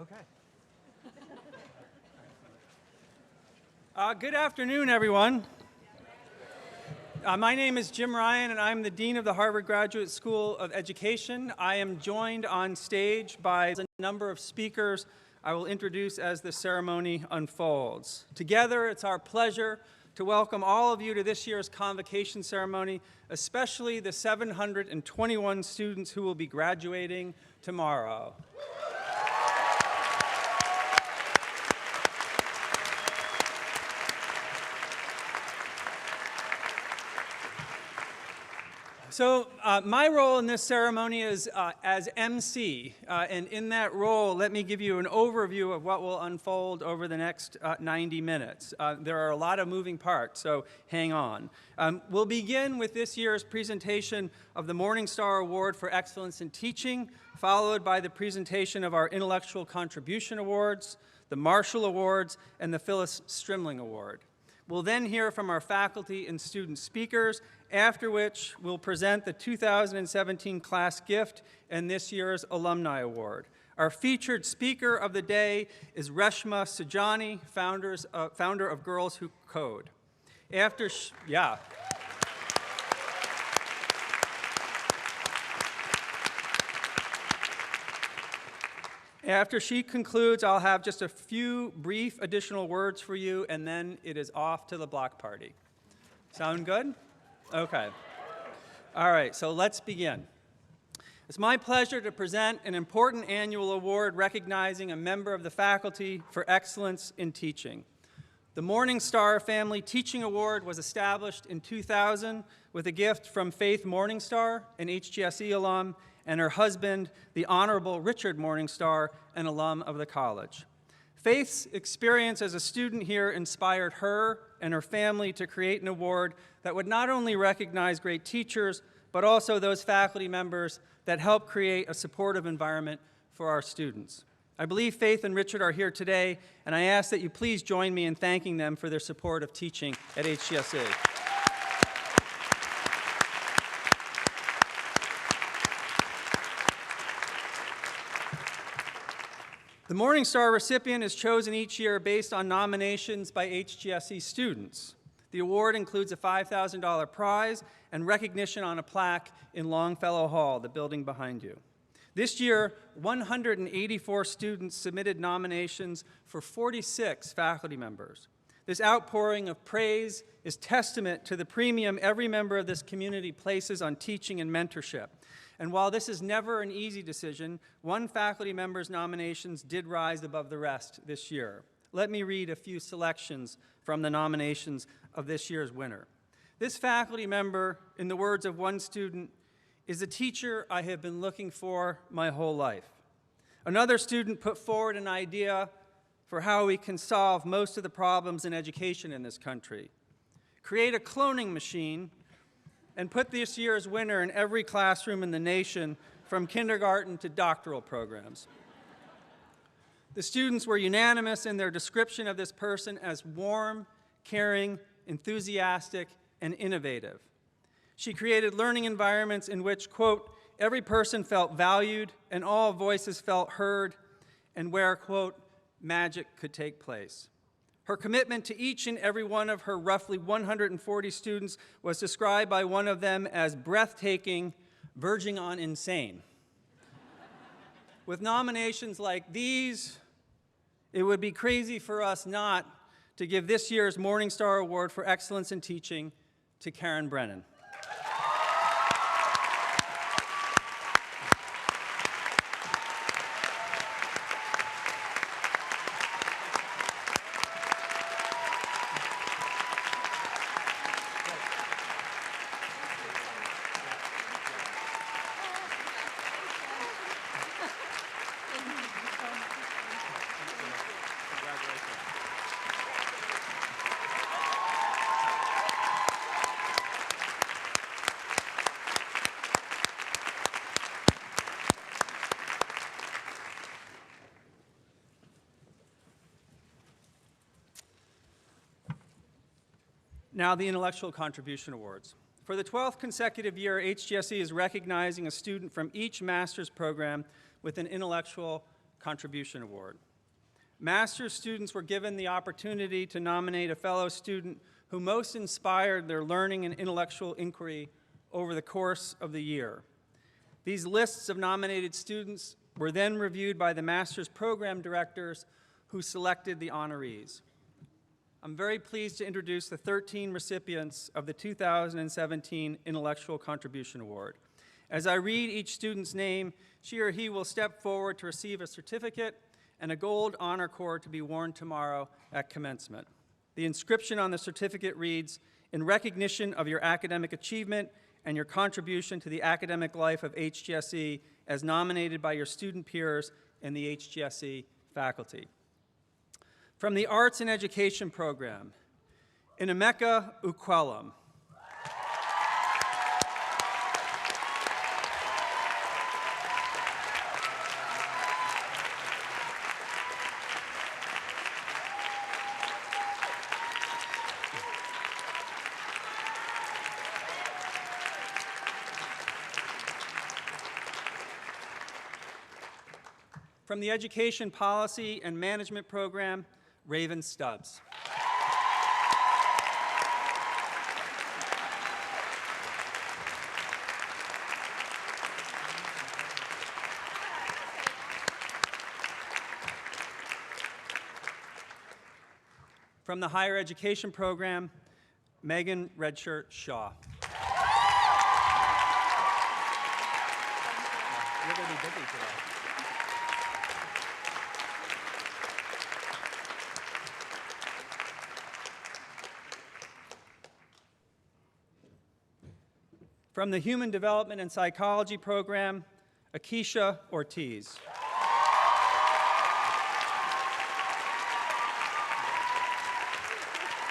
Okay. Good afternoon, everyone. My name is Jim Ryan, and I'm the Dean of the Harvard Graduate School of Education. I am joined on stage by a number of speakers I will introduce as the ceremony unfolds. Together, it's our pleasure to welcome all of you to this year's convocation ceremony, especially the 721 students who will be graduating tomorrow. So my role in this ceremony is as MC, and in that role, let me give you an overview of what will unfold over the next 90 minutes. There are a lot of moving parts, so hang on. We'll begin with this year's presentation of the Morningstar Award for Excellence in Teaching, followed by the presentation of our Intellectual Contribution Awards, the Marshall Awards, and the Phyllis Strimling Award. We'll then hear from our faculty and student speakers, after which we'll present the 2017 class gift and this year's Alumni Award. Our featured speaker of the day is Reshma Sujani, founder of Girls Who Code. After she concludes, I'll have just a few brief additional words for you, and then it is off to the block party. Sound good? Okay. All right, so let's begin. It's my pleasure to present an important annual award recognizing a member of the faculty for excellence in teaching. The Morningstar Family Teaching Award was established in 2000 with a gift from Faith Morningstar, an HGSE alum, and her husband, the Honorable Richard Morningstar, an alum of the college. Faith's experience as a student here inspired her and her family to create an award that would not only recognize great teachers, but also those faculty members that help create a supportive environment for our students. I believe Faith and Richard are here today, and I ask that you please join me in thanking them for their support of teaching at HGSE. The Morningstar recipient is chosen each year based on nominations by HGSE students. The award includes a $5,000 prize and recognition on a plaque in Longfellow Hall, the building behind you. This year, 184 students submitted nominations for 46 faculty members. This outpouring of praise is testament to the premium every member of this community places on teaching and mentorship. And while this is never an easy decision, one faculty member's nominations did rise above the rest this year. Let me read a few selections from the nominations of this year's winner. This faculty member, in the words of one student, is a teacher I have been looking for my whole life. Another student put forward an idea for how we can solve most of the problems in education in this country. Create a cloning machine and put this year's winner in every classroom in the nation, from kindergarten to doctoral programs. The students were unanimous in their description of this person as warm, caring, enthusiastic, and innovative. She created learning environments in which, quote, every person felt valued and all voices felt heard, and where, quote, magic could take place. Her commitment to each and every one of her roughly 140 students was described by one of them as breathtaking, verging on insane. With nominations like these, it would be crazy for us not to give this year's Morningstar Award for Excellence in Teaching to Karen Brennan. Now, the Intellectual Contribution Awards. For the 12th consecutive year, HGSE is recognizing a student from each master's program with an Intellectual Contribution Award. Master's students were given the opportunity to nominate a fellow student who most inspired their learning and intellectual inquiry over the course of the year. These lists of nominated students were then reviewed by the master's program directors who selected the honorees. I'm very pleased to introduce the 13 recipients of the 2017 Intellectual Contribution Award. As I read each student's name, she or he will step forward to receive a certificate and a gold honor cord to be worn tomorrow at commencement. The inscription on the certificate reads, "In recognition of your academic achievement and your contribution to the academic life of HGSE as nominated by your student peers and the HGSE faculty." From the Arts and Education program, Inimeka Ukwelum. From the Education Policy and Management program, Raven Stubbs. From the Higher Education program, Megan Redshirt Shaw. You're going to be busy today. From the Human Development and Psychology program, Akeisha Ortiz.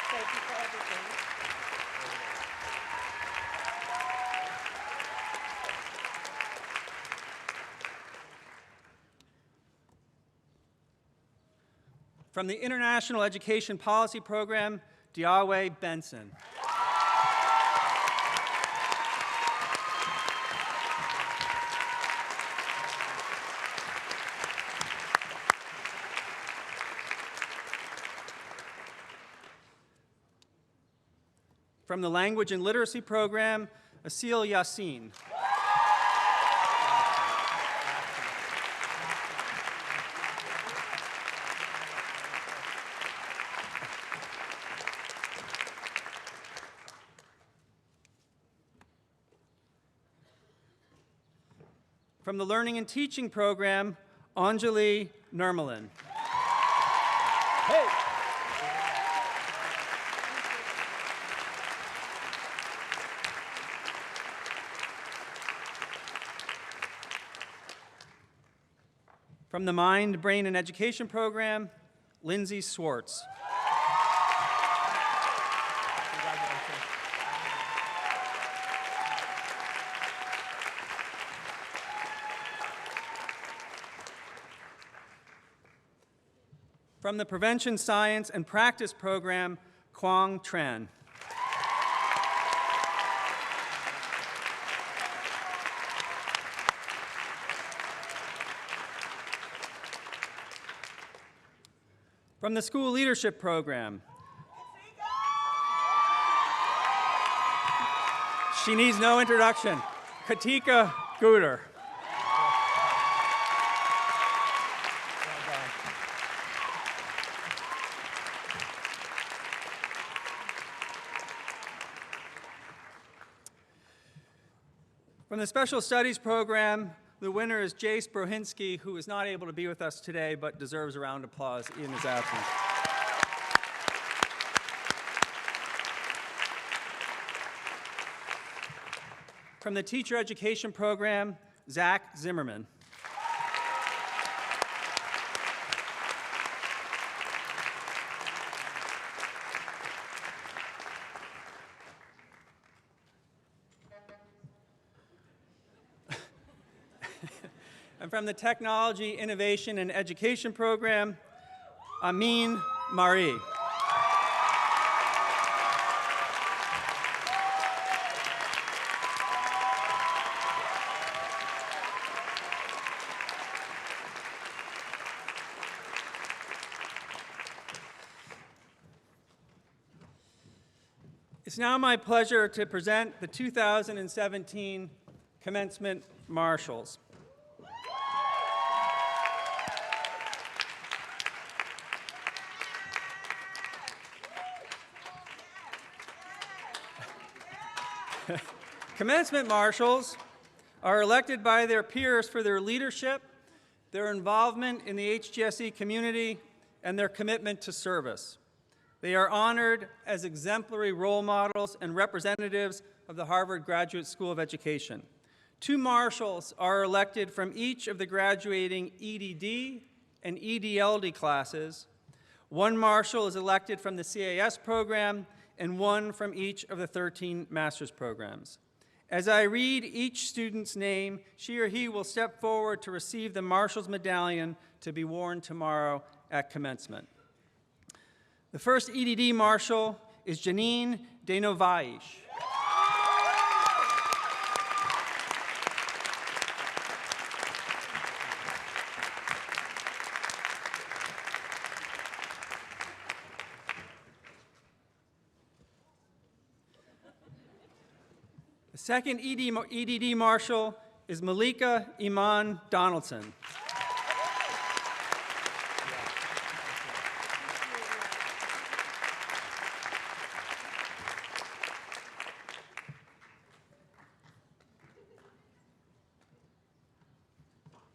Thank you for everything. From the International Education Policy program, Diawe Benson. From the Language and Literacy program, Asil Yassin. From the Learning and Teaching program, Anjali Nirmalan. Hey! From the Mind, Brain, and Education program, Lindsay Swartz. From the Prevention, Science, and Practice program, Quang Tran. From the School Leadership program, she needs no introduction, Katika Guder. From the Special Studies program, the winner is Jace Brohinsky, who is not able to be with us today but deserves a round of applause in his absence. From the Teacher Education program, Zach Zimmerman. And from the Technology, Innovation, and Education program, Amin Marie. It's now my pleasure to present the 2017 Commencement Marshals. Commencement Marshals are elected by their peers for their leadership, their involvement in the HGSE community, and their commitment to service. They are honored as exemplary role models and representatives of the Harvard Graduate School of Education. 2 marshals are elected from each of the graduating EDD and EDLD classes. 1 marshal is elected from the CAS program, and 1 from each of the 13 master's programs. As I read each student's name, she or he will step forward to receive the Marshal's Medallion to be worn tomorrow at commencement. The first EDD Marshal is Janine Denovaish. The second EDD Marshal is Malika Iman Donaldson.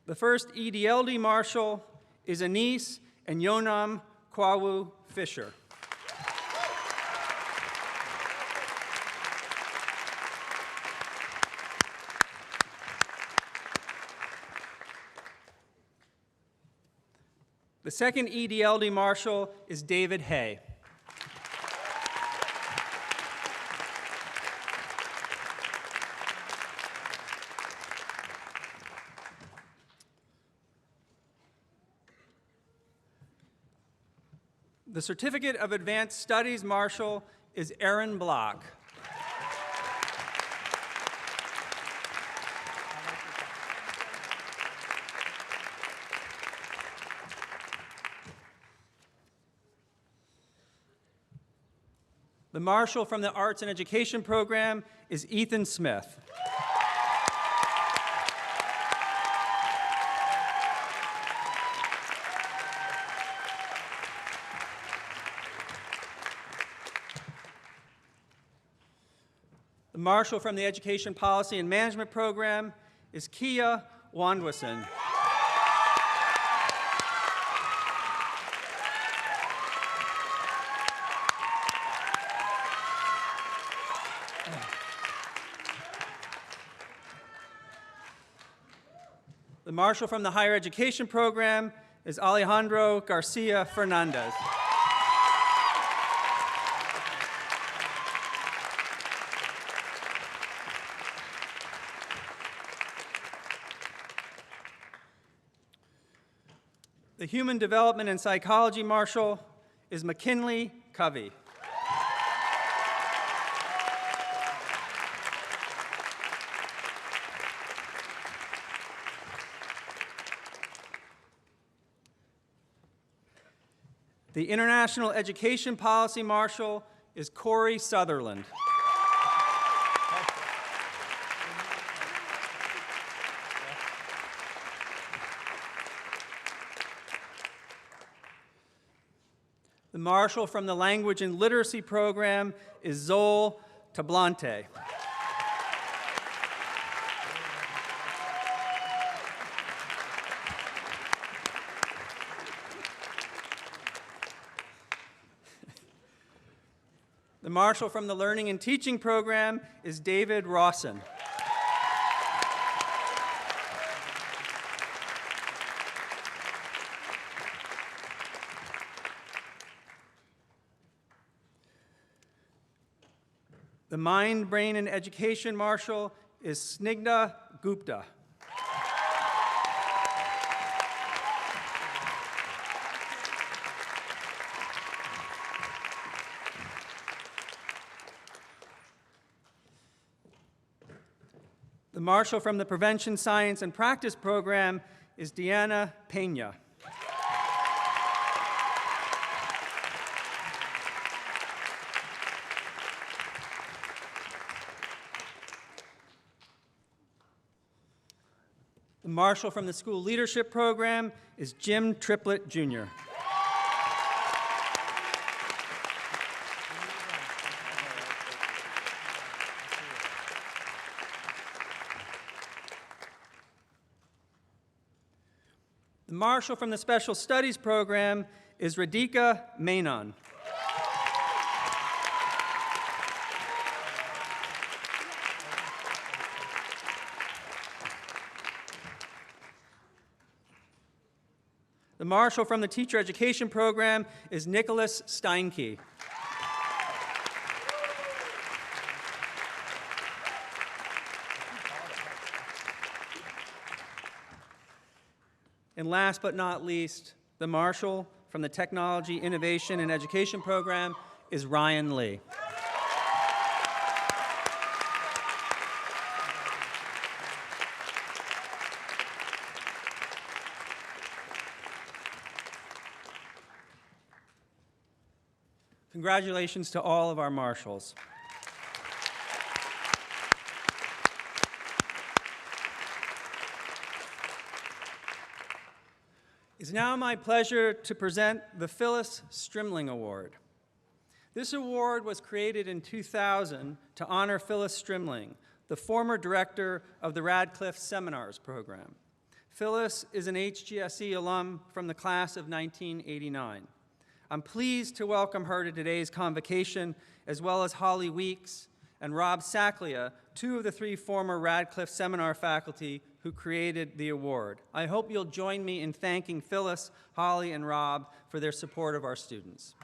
The first EDLD Marshal is Anise and Yonam Kwawu Fisher. The second EDLD Marshal is David Hay. The Certificate of Advanced Studies Marshal is Erin Block. The Marshal from the Arts and Education program is Ethan Smith. The Marshal from the Education Policy and Management program is Kia Wandwison. The Marshal from the Higher Education program is Alejandro Garcia Fernandez. The Human Development and Psychology Marshal is McKinley Covey. The International Education Policy Marshal is Corey Sutherland. The Marshal from the Language and Literacy program is Zol Tablante. The Marshal from the Learning and Teaching program is David Rawson. The Mind, Brain, and Education Marshal is Snigdha Gupta. The Marshal from the Prevention Science and Practice program is Deanna Pena. The Marshal from the School Leadership Program is Jim Triplett, Jr. The Marshal from the Special Studies Program is Radhika Menon. The Marshal from the Teacher Education Program is Nicholas Steinke. And last but not least, the Marshal from the Technology, Innovation, and Education Program is Ryan Lee. Congratulations to all of our marshals. It's now my pleasure to present the Phyllis Strimling Award. This award was created in 2000 to honor Phyllis Strimling, the former director of the Radcliffe Seminars program. Phyllis is an HGSE alum from the class of 1989. I'm pleased to welcome her to today's convocation, as well as Holly Weeks and Rob Saclia, two of the three former Radcliffe Seminar faculty who created the award. I hope you'll join me in thanking Phyllis, Holly, and Rob for their support of our students.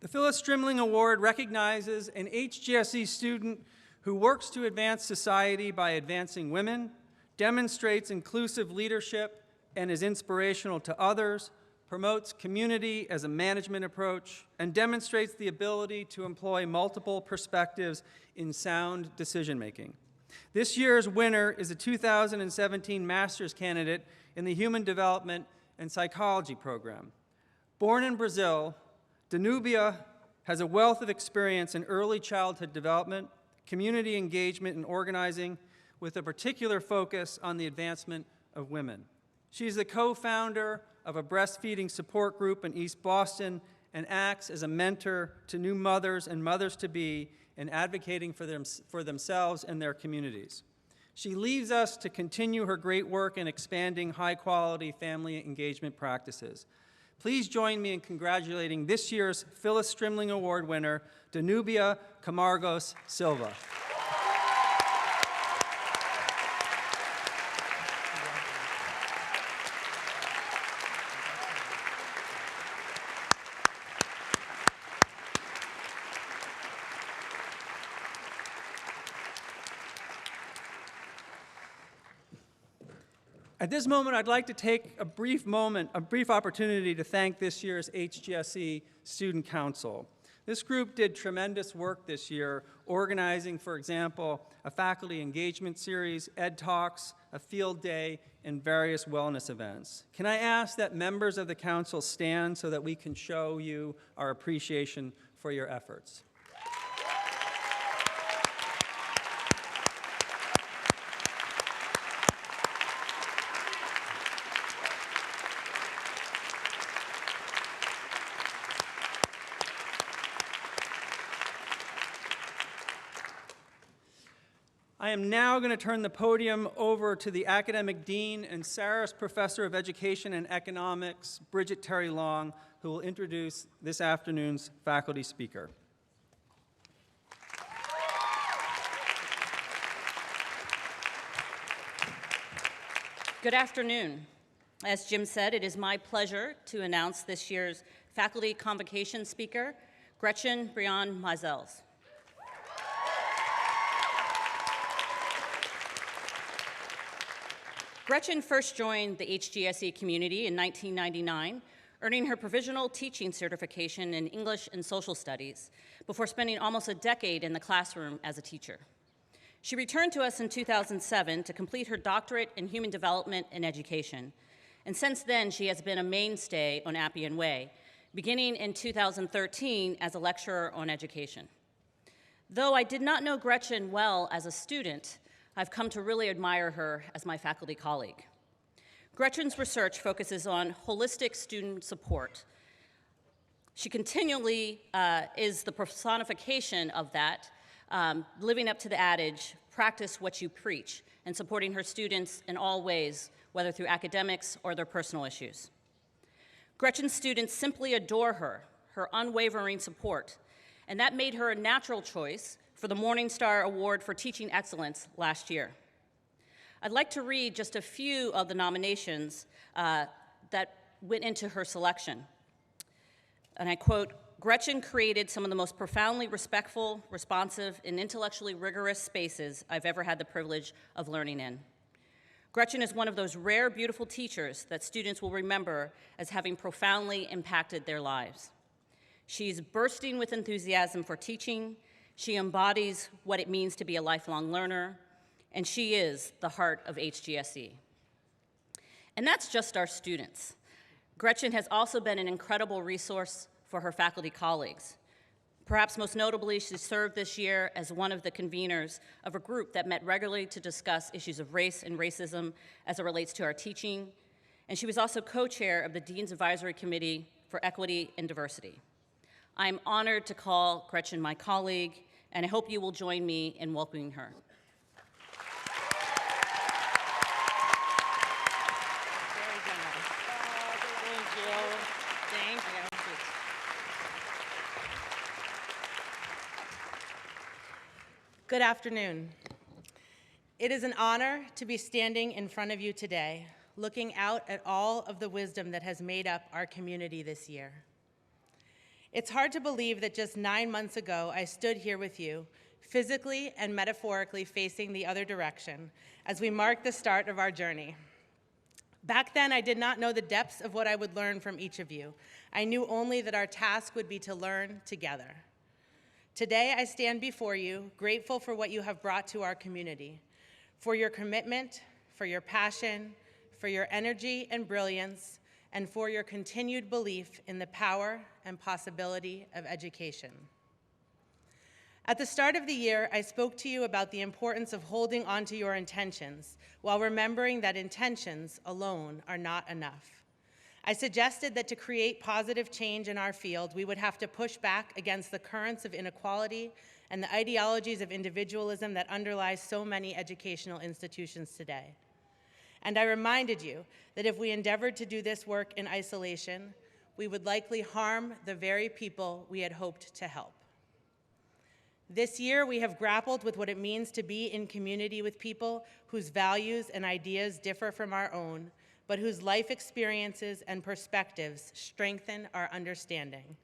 The Phyllis Strimling Award recognizes an HGSE student who works to advance society by advancing women, demonstrates inclusive leadership and is inspirational to others, promotes community as a management approach, and demonstrates the ability to employ multiple perspectives in sound decision-making. This year's winner is a 2017 master's candidate in the Human Development and Psychology program. Born in Brazil, Danubia has a wealth of experience in early childhood development, community engagement and organizing, with a particular focus on the advancement of women. She's the co-founder of a breastfeeding support group in East Boston and acts as a mentor to new mothers and mothers-to-be in advocating for themselves and their communities. She leaves us to continue her great work in expanding high-quality family engagement practices. Please join me in congratulating this year's Phyllis Strimling Award winner, Danubia Camargos Silva. At this moment, I'd like to take a brief opportunity to thank this year's HGSE Student Council. This group did tremendous work this year, organizing, for example, a faculty engagement series, ed talks, a field day, and various wellness events. Can I ask that members of the council stand so that we can show you our appreciation for your efforts? I am now going to turn the podium over to the Academic Dean and Sarris Professor of Education and Economics, Bridget Terry Long, who will introduce this afternoon's faculty speaker. Good afternoon. As Jim said, it is my pleasure to announce this year's faculty convocation speaker, Gretchen Brion Mizels. Gretchen first joined the HGSE community in 1999, earning her provisional teaching certification in English and Social Studies before spending almost a decade in the classroom as a teacher. She returned to us in 2007 to complete her doctorate in Human Development and Education, and since then she has been a mainstay on Appian Way, beginning in 2013 as a lecturer on education. Though I did not know Gretchen well as a student, I've come to really admire her as my faculty colleague. Gretchen's research focuses on holistic student support. She continually is the personification of that, living up to the adage, practice what you preach, and supporting her students in all ways, whether through academics or their personal issues. Gretchen's students simply adore her unwavering support, and that made her a natural choice for the Morningstar Award for Teaching Excellence last year. I'd like to read just a few of the nominations that went into her selection. And I quote, "Gretchen created some of the most profoundly respectful, responsive, and intellectually rigorous spaces I've ever had the privilege of learning in. Gretchen is one of those rare, beautiful teachers that students will remember as having profoundly impacted their lives. She's bursting with enthusiasm for teaching. She embodies what it means to be a lifelong learner, and she is the heart of HGSE." And that's just our students. Gretchen has also been an incredible resource for her faculty colleagues. Perhaps most notably, she served this year as one of the conveners of a group that met regularly to discuss issues of race and racism as it relates to our teaching. And she was also co-chair of the Dean's Advisory Committee for Equity and Diversity. I'm honored to call Gretchen my colleague, and I hope you will join me in welcoming her. Good afternoon. It is an honor to be standing in front of you today, looking out at all of the wisdom that has made up our community this year. It's hard to believe that just 9 months ago, I stood here with you, physically and metaphorically facing the other direction, as we marked the start of our journey. Back then, I did not know the depths of what I would learn from each of you. I knew only that our task would be to learn together. Today, I stand before you, grateful for what you have brought to our community, for your commitment, for your passion, for your energy and brilliance, and for your continued belief in the power and possibility of education. At the start of the year, I spoke to you about the importance of holding onto your intentions while remembering that intentions alone are not enough. I suggested that to create positive change in our field, we would have to push back against the currents of inequality and the ideologies of individualism that underlie so many educational institutions today. And I reminded you that if we endeavored to do this work in isolation, we would likely harm the very people we had hoped to help. This year, we have grappled with what it means to be in community with people whose values and ideas differ from our own, but whose life experiences and perspectives strengthen our understanding.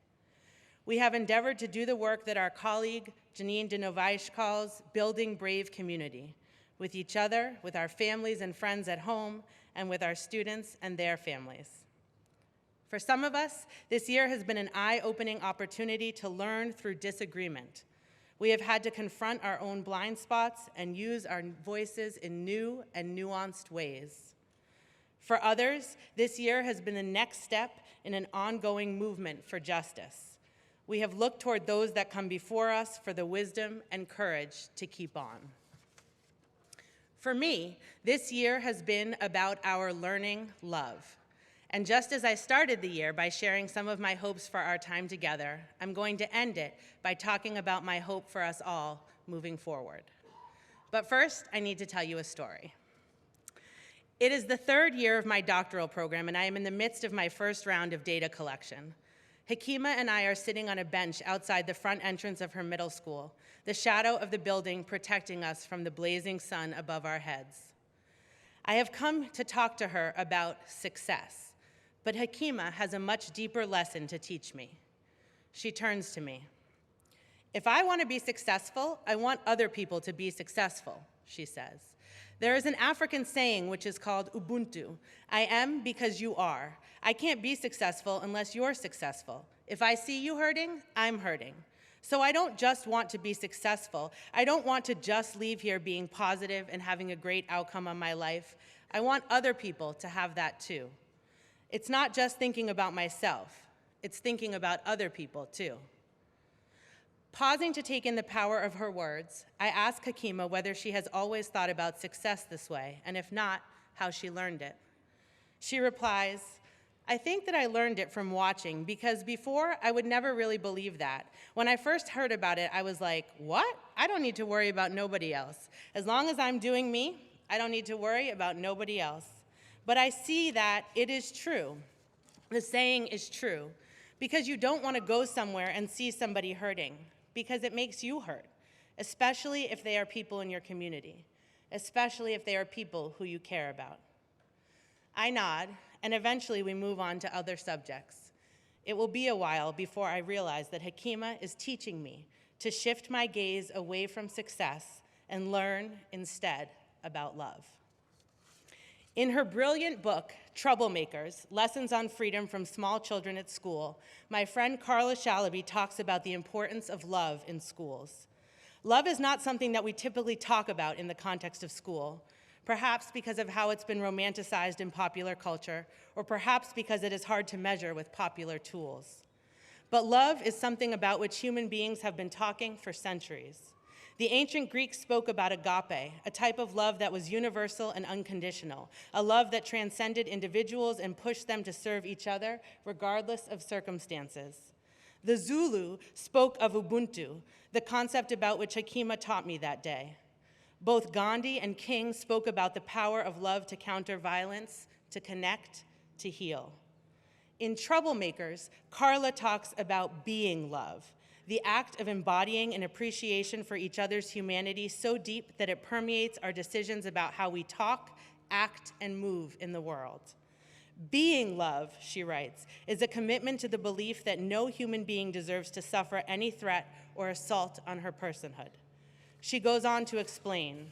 We have endeavored to do the work that our colleague Janine Denovaish calls building brave community, with each other, with our families and friends at home, and with our students and their families. For some of us, this year has been an eye-opening opportunity to learn through disagreement. We have had to confront our own blind spots and use our voices in new and nuanced ways. For others, this year has been the next step in an ongoing movement for justice. We have looked toward those that come before us for the wisdom and courage to keep on. For me, this year has been about our learning love. And just as I started the year by sharing some of my hopes for our time together, I'm going to end it by talking about my hope for us all moving forward. But first, I need to tell you a story. It is the 3rd year of my doctoral program, and I am in the midst of my first round of data collection. Hakima and I are sitting on a bench outside the front entrance of her middle school, the shadow of the building protecting us from the blazing sun above our heads. I have come to talk to her about success, but Hakima has a much deeper lesson to teach me. She turns to me. "If I want to be successful, I want other people to be successful," she says. There is an African saying which is called Ubuntu. I am because you are. I can't be successful unless you're successful. If I see you hurting, I'm hurting. So I don't just want to be successful. I don't want to just leave here being positive and having a great outcome on my life. I want other people to have that too. It's not just thinking about myself. It's thinking about other people, too. Pausing to take in the power of her words, I ask Hakima whether she has always thought about success this way, and if not, how she learned it. She replies, I think that I learned it from watching, because before, I would never really believe that. When I first heard about it, I was like, what? I don't need to worry about nobody else. As long as I'm doing me, I don't need to worry about nobody else. But I see that it is true. The saying is true, because you don't want to go somewhere and see somebody hurting, because it makes you hurt, especially if they are people in your community, especially if they are people who you care about. I nod, and eventually we move on to other subjects. It will be a while before I realize that Hakima is teaching me to shift my gaze away from success and learn instead about love. In her brilliant book, Troublemakers, Lessons on Freedom from Small Children at School, my friend Carla Shalaby talks about the importance of love in schools. Love is not something that we typically talk about in the context of school, perhaps because of how it's been romanticized in popular culture, or perhaps because it is hard to measure with popular tools. But love is something about which human beings have been talking for centuries. The ancient Greeks spoke about agape, a type of love that was universal and unconditional, a love that transcended individuals and pushed them to serve each other regardless of circumstances. The Zulu spoke of Ubuntu, the concept about which Hakima taught me that day. Both Gandhi and King spoke about the power of love to counter violence, to connect, to heal. In Troublemakers, Carla talks about being love, the act of embodying an appreciation for each other's humanity so deep that it permeates our decisions about how we talk, act, and move in the world. Being love, she writes, is a commitment to the belief that no human being deserves to suffer any threat or assault on her personhood. She goes on to explain,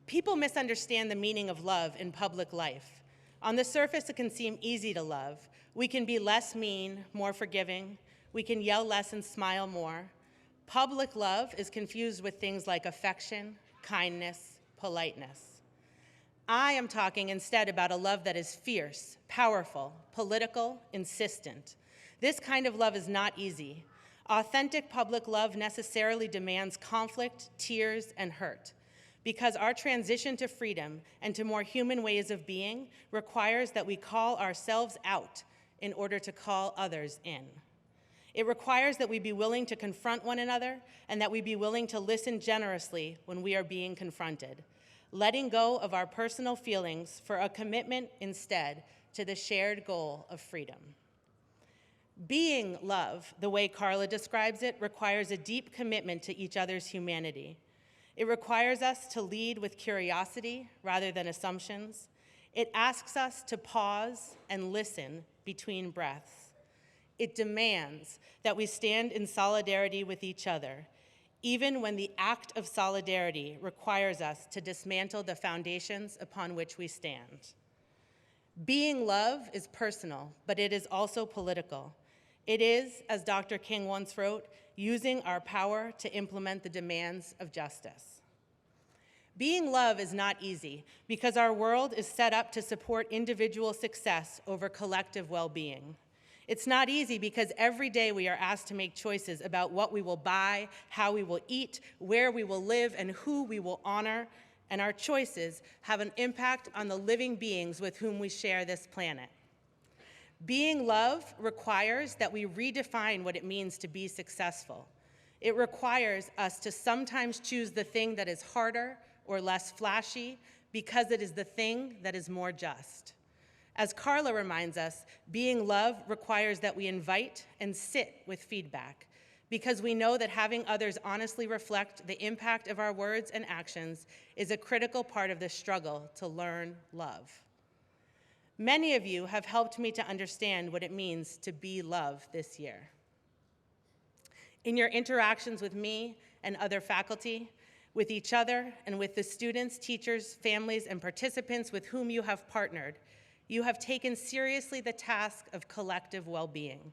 people misunderstand the meaning of love in public life. On the surface, it can seem easy to love. We can be less mean, more forgiving. We can yell less and smile more. Public love is confused with things like affection, kindness, politeness. I am talking instead about a love that is fierce, powerful, political, insistent. This kind of love is not easy. Authentic public love necessarily demands conflict, tears, and hurt, because our transition to freedom and to more human ways of being requires that we call ourselves out in order to call others in. It requires that we be willing to confront one another and that we be willing to listen generously when we are being confronted, letting go of our personal feelings for a commitment instead to the shared goal of freedom. Being love, the way Carla describes it, requires a deep commitment to each other's humanity. It requires us to lead with curiosity rather than assumptions. It asks us to pause and listen between breaths. It demands that we stand in solidarity with each other, even when the act of solidarity requires us to dismantle the foundations upon which we stand. Being love is personal, but it is also political. It is, as Dr. King once wrote, using our power to implement the demands of justice. Being love is not easy because our world is set up to support individual success over collective well-being. It's not easy because every day we are asked to make choices about what we will buy, how we will eat, where we will live, and who we will honor, and our choices have an impact on the living beings with whom we share this planet. Being love requires that we redefine what it means to be successful. It requires us to sometimes choose the thing that is harder or less flashy because it is the thing that is more just. As Carla reminds us, being love requires that we invite and sit with feedback because we know that having others honestly reflect the impact of our words and actions is a critical part of the struggle to learn love. Many of you have helped me to understand what it means to be love this year. In your interactions with me and other faculty, with each other, and with the students, teachers, families, and participants with whom you have partnered, you have taken seriously the task of collective well-being.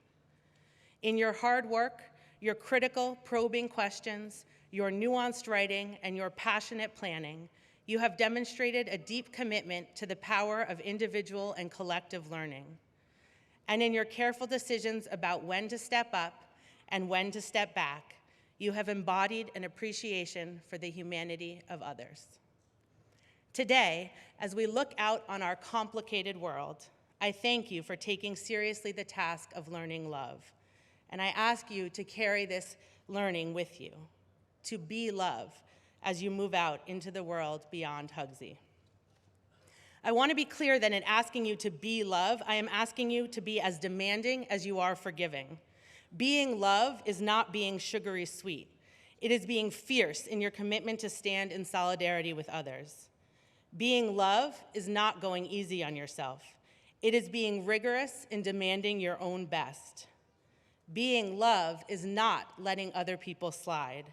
In your hard work, your critical, probing questions, your nuanced writing, and your passionate planning, you have demonstrated a deep commitment to the power of individual and collective learning. and in your careful decisions about when to step up and when to step back, you have embodied an appreciation for the humanity of others. Today, as we look out on our complicated world, I thank you for taking seriously the task of learning love, and I ask you to carry this learning with you, to be love as you move out into the world beyond Hugsy. I want to be clear that in asking you to be love, I am asking you to be as demanding as you are forgiving. Being love is not being sugary sweet. It is being fierce in your commitment to stand in solidarity with others. Being love is not going easy on yourself. It is being rigorous in demanding your own best. Being love is not letting other people slide.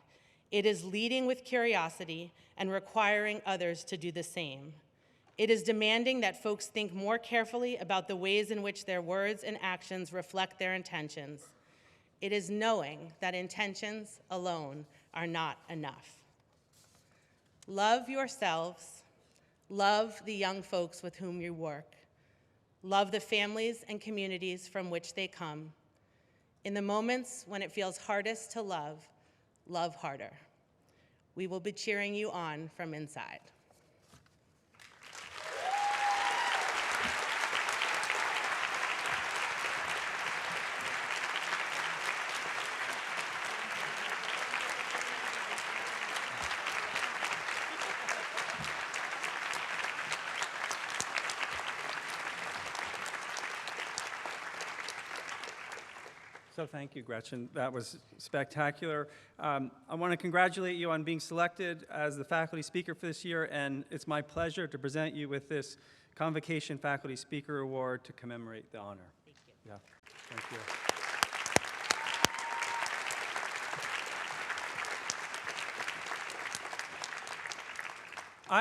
It is leading with curiosity and requiring others to do the same. It is demanding that folks think more carefully about the ways in which their words and actions reflect their intentions. It is knowing that intentions alone are not enough. Love yourselves. Love the young folks with whom you work. Love the families and communities from which they come. In the moments when it feels hardest to love, love harder. We will be cheering you on from inside. So thank you, Gretchen. That was spectacular. I want to congratulate you on being selected as the faculty speaker for this year, and it's my pleasure to present you with this Convocation Faculty Speaker Award to commemorate the honor. Thank you. Yeah, thank you.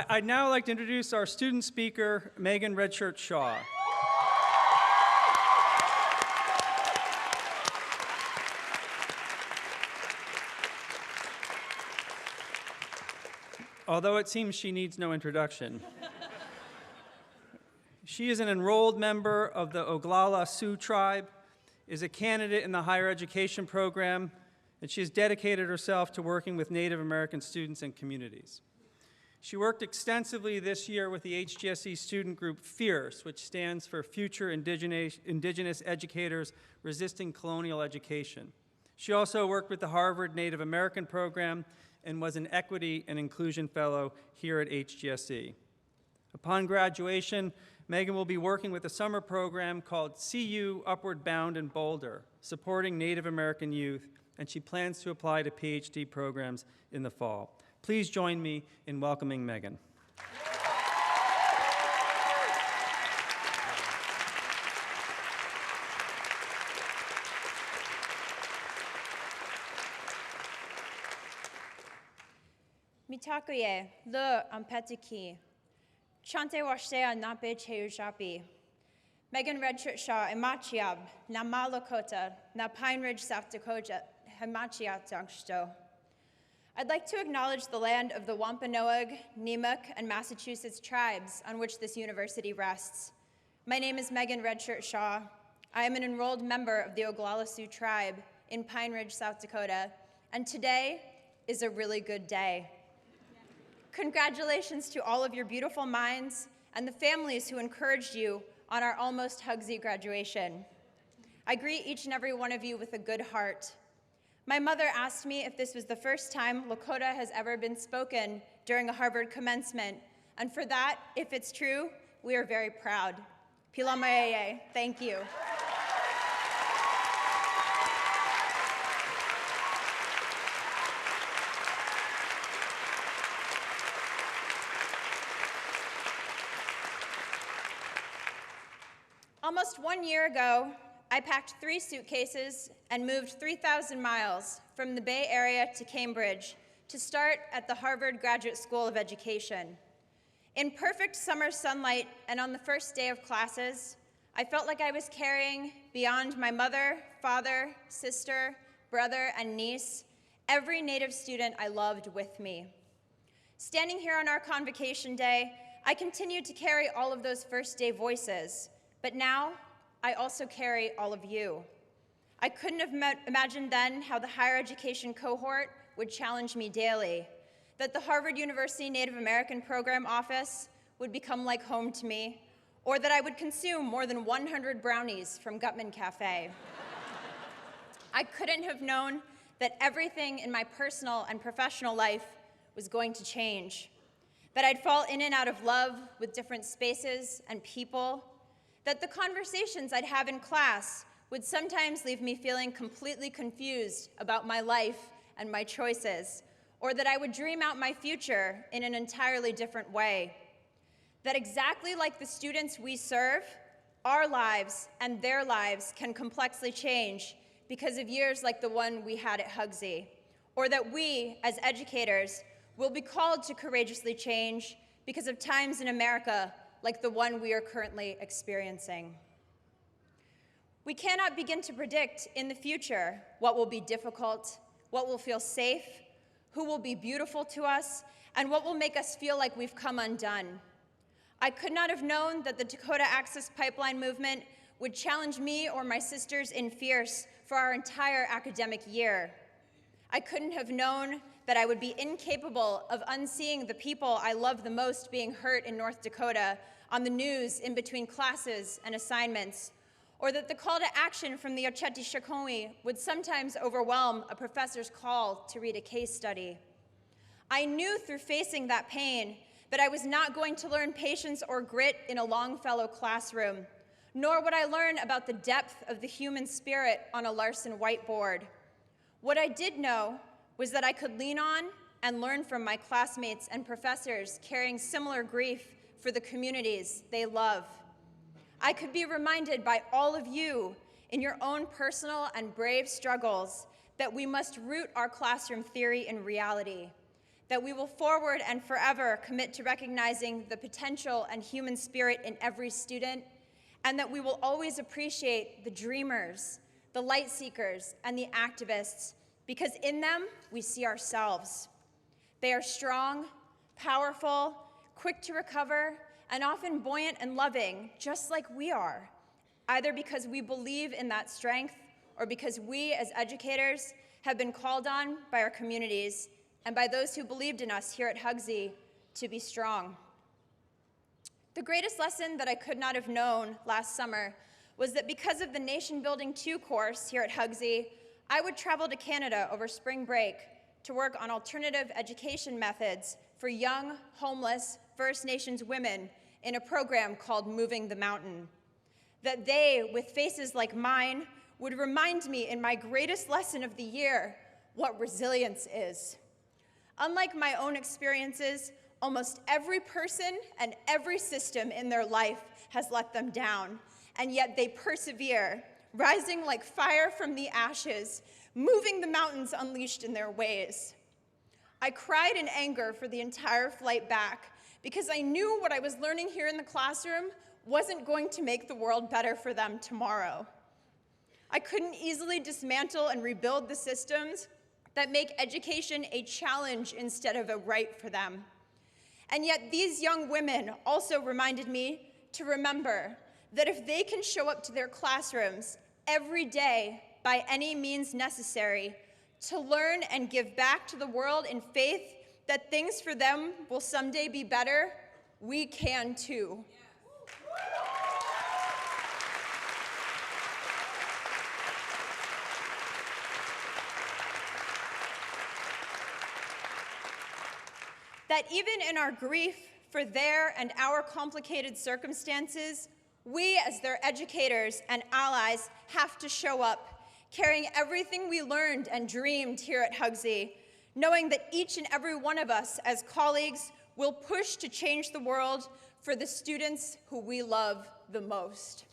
I'd now like to introduce our student speaker, Megan Redshirt Shaw. Although it seems she needs no introduction. She is an enrolled member of the Oglala Sioux tribe, is a candidate in the higher education program, and she has dedicated herself to working with Native American students and communities. She worked extensively this year with the HGSE student group FIERCE, which stands for Future Indigenous Educators Resisting Colonial Education. She also worked with the Harvard Native American program and was an Equity and Inclusion Fellow here at HGSE. Upon graduation, Megan will be working with a summer program called CU Upward Bound in Boulder, supporting Native American youth, and she plans to apply to PhD programs in the fall. Please join me in welcoming Megan. Mitakuye, le ampetiki. Chante washea nape cheujapi. Megan Redshirt Shaw, Imachiab, na Malakota, na Pine Ridge, South Dakota, Himachiat Dangsto. I'd like to acknowledge the land of the Wampanoag, Nemic, and Massachusetts tribes on which this university rests. My name is Megan Redshirt Shaw. I am an enrolled member of the Oglala Sioux tribe in Pine Ridge, South Dakota, and today is a really good day. Congratulations to all of your beautiful minds and the families who encouraged you on our almost Hugsy graduation. I greet each and every one of you with a good heart. My mother asked me if this was the first time Lakota has ever been spoken during a Harvard commencement, and for that, if it's true, we are very proud. Pila Maeye, thank you. Almost 1 year ago, I packed 3 suitcases and moved 3,000 miles from the Bay Area to Cambridge to start at the Harvard Graduate School of Education. In perfect summer sunlight and on the first day of classes, I felt like I was carrying, beyond my mother, father, sister, brother, and niece, every Native student I loved with me. Standing here on our convocation day, I continued to carry all of those first day voices, but now I also carry all of you. I couldn't have imagined then how the higher education cohort would challenge me daily, that the Harvard University Native American Program Office would become like home to me, or that I would consume more than 100 brownies from Gutman Cafe. I couldn't have known that everything in my personal and professional life was going to change, that I'd fall in and out of love with different spaces and people, that the conversations I'd have in class would sometimes leave me feeling completely confused about my life and my choices, or that I would dream out my future in an entirely different way. That exactly like the students we serve, our lives and their lives can complexly change because of years like the one we had at HGSE, or that we, as educators, will be called to courageously change because of times in America like the one we are currently experiencing. We cannot begin to predict in the future what will be difficult, what will feel safe, who will be beautiful to us, and what will make us feel like we've come undone. I could not have known that the Dakota Access Pipeline movement would challenge me or my sisters in Fierce for our entire academic year. I couldn't have known that I would be incapable of unseeing the people I love the most being hurt in North Dakota on the news in between classes and assignments, or that the call to action from the Ocheti Shakoni would sometimes overwhelm a professor's call to read a case study. I knew through facing that pain that I was not going to learn patience or grit in a Longfellow classroom, nor would I learn about the depth of the human spirit on a Larson whiteboard. What I did know was that I could lean on and learn from my classmates and professors carrying similar grief for the communities they love. I could be reminded by all of you in your own personal and brave struggles that we must root our classroom theory in reality, that we will forward and forever commit to recognizing the potential and human spirit in every student, and that we will always appreciate the dreamers, the light seekers, and the activists, because in them we see ourselves. They are strong, powerful, quick to recover, and often buoyant and loving, just like we are, either because we believe in that strength or because we as educators have been called on by our communities and by those who believed in us here at HGSE to be strong. The greatest lesson that I could not have known last summer was that because of the Nation Building 2 course here at HGSE, I would travel to Canada over spring break to work on alternative education methods for young, homeless First Nations women in a program called Moving the Mountain. That they, with faces like mine, would remind me in my greatest lesson of the year what resilience is. Unlike my own experiences, almost every person and every system in their life has let them down, and yet they persevere, rising like fire from the ashes, moving the mountains unleashed in their ways. I cried in anger for the entire flight back because I knew what I was learning here in the classroom wasn't going to make the world better for them tomorrow. I couldn't easily dismantle and rebuild the systems that make education a challenge instead of a right for them. And yet these young women also reminded me to remember that if they can show up to their classrooms every day by any means necessary to learn and give back to the world in faith that things for them will someday be better, we can too. That even in our grief for their and our complicated circumstances, we as their educators and allies have to show up, carrying everything we learned and dreamed here at HGSE, knowing that each and every one of us as colleagues will push to change the world for the students who we love the most.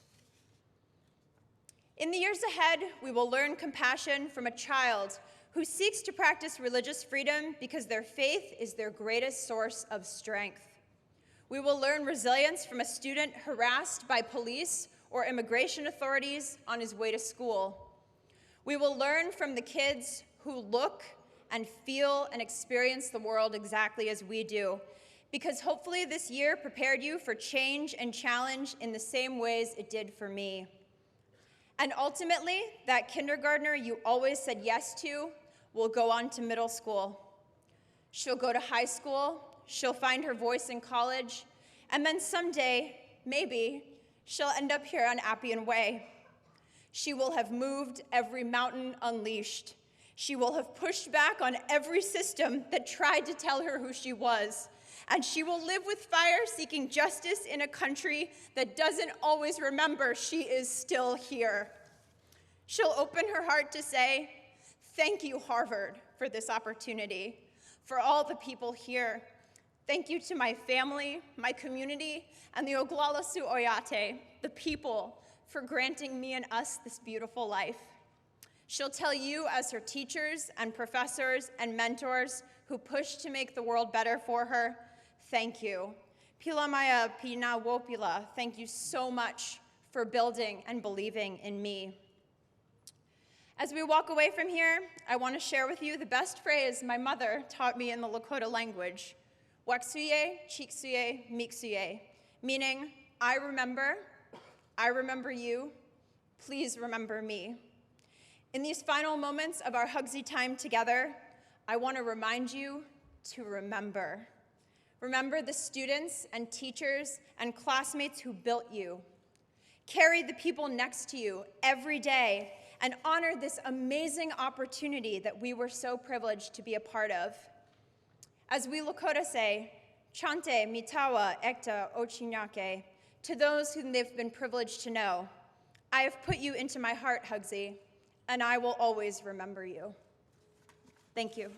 In the years ahead, we will learn compassion from a child who seeks to practice religious freedom because their faith is their greatest source of strength. We will learn resilience from a student harassed by police or immigration authorities on his way to school. We will learn from the kids who look and feel and experience the world exactly as we do, because hopefully this year prepared you for change and challenge in the same ways it did for me. And ultimately, that kindergartner you always said yes to will go on to middle school. She'll go to high school, she'll find her voice in college, and then someday, maybe, she'll end up here on Appian Way. She will have moved every mountain unleashed. She will have pushed back on every system that tried to tell her who she was. And she will live with fire seeking justice in a country that doesn't always remember she is still here. She'll open her heart to say, thank you, Harvard, for this opportunity, for all the people here. Thank you to my family, my community, and the Oglala Su Oyate, the people, for granting me and us this beautiful life. She'll tell you as her teachers and professors and mentors who pushed to make the world better for her, thank you. Pilamaya Pina Wopila, thank you so much for building and believing in me. As we walk away from here, I want to share with you the best phrase my mother taught me in the Lakota language, Waksuye, Chiksuye, Miksuye, meaning, I remember you, please remember me. In these final moments of our Hugsy time together, I want to remind you to remember. Remember the students and teachers and classmates who built you. Carry the people next to you every day and honor this amazing opportunity that we were so privileged to be a part of. As we Lakota say, Chante mitawa ekta ochinyake, to those whom they've been privileged to know, I have put you into my heart, Hugsy, and I will always remember you. Thank you.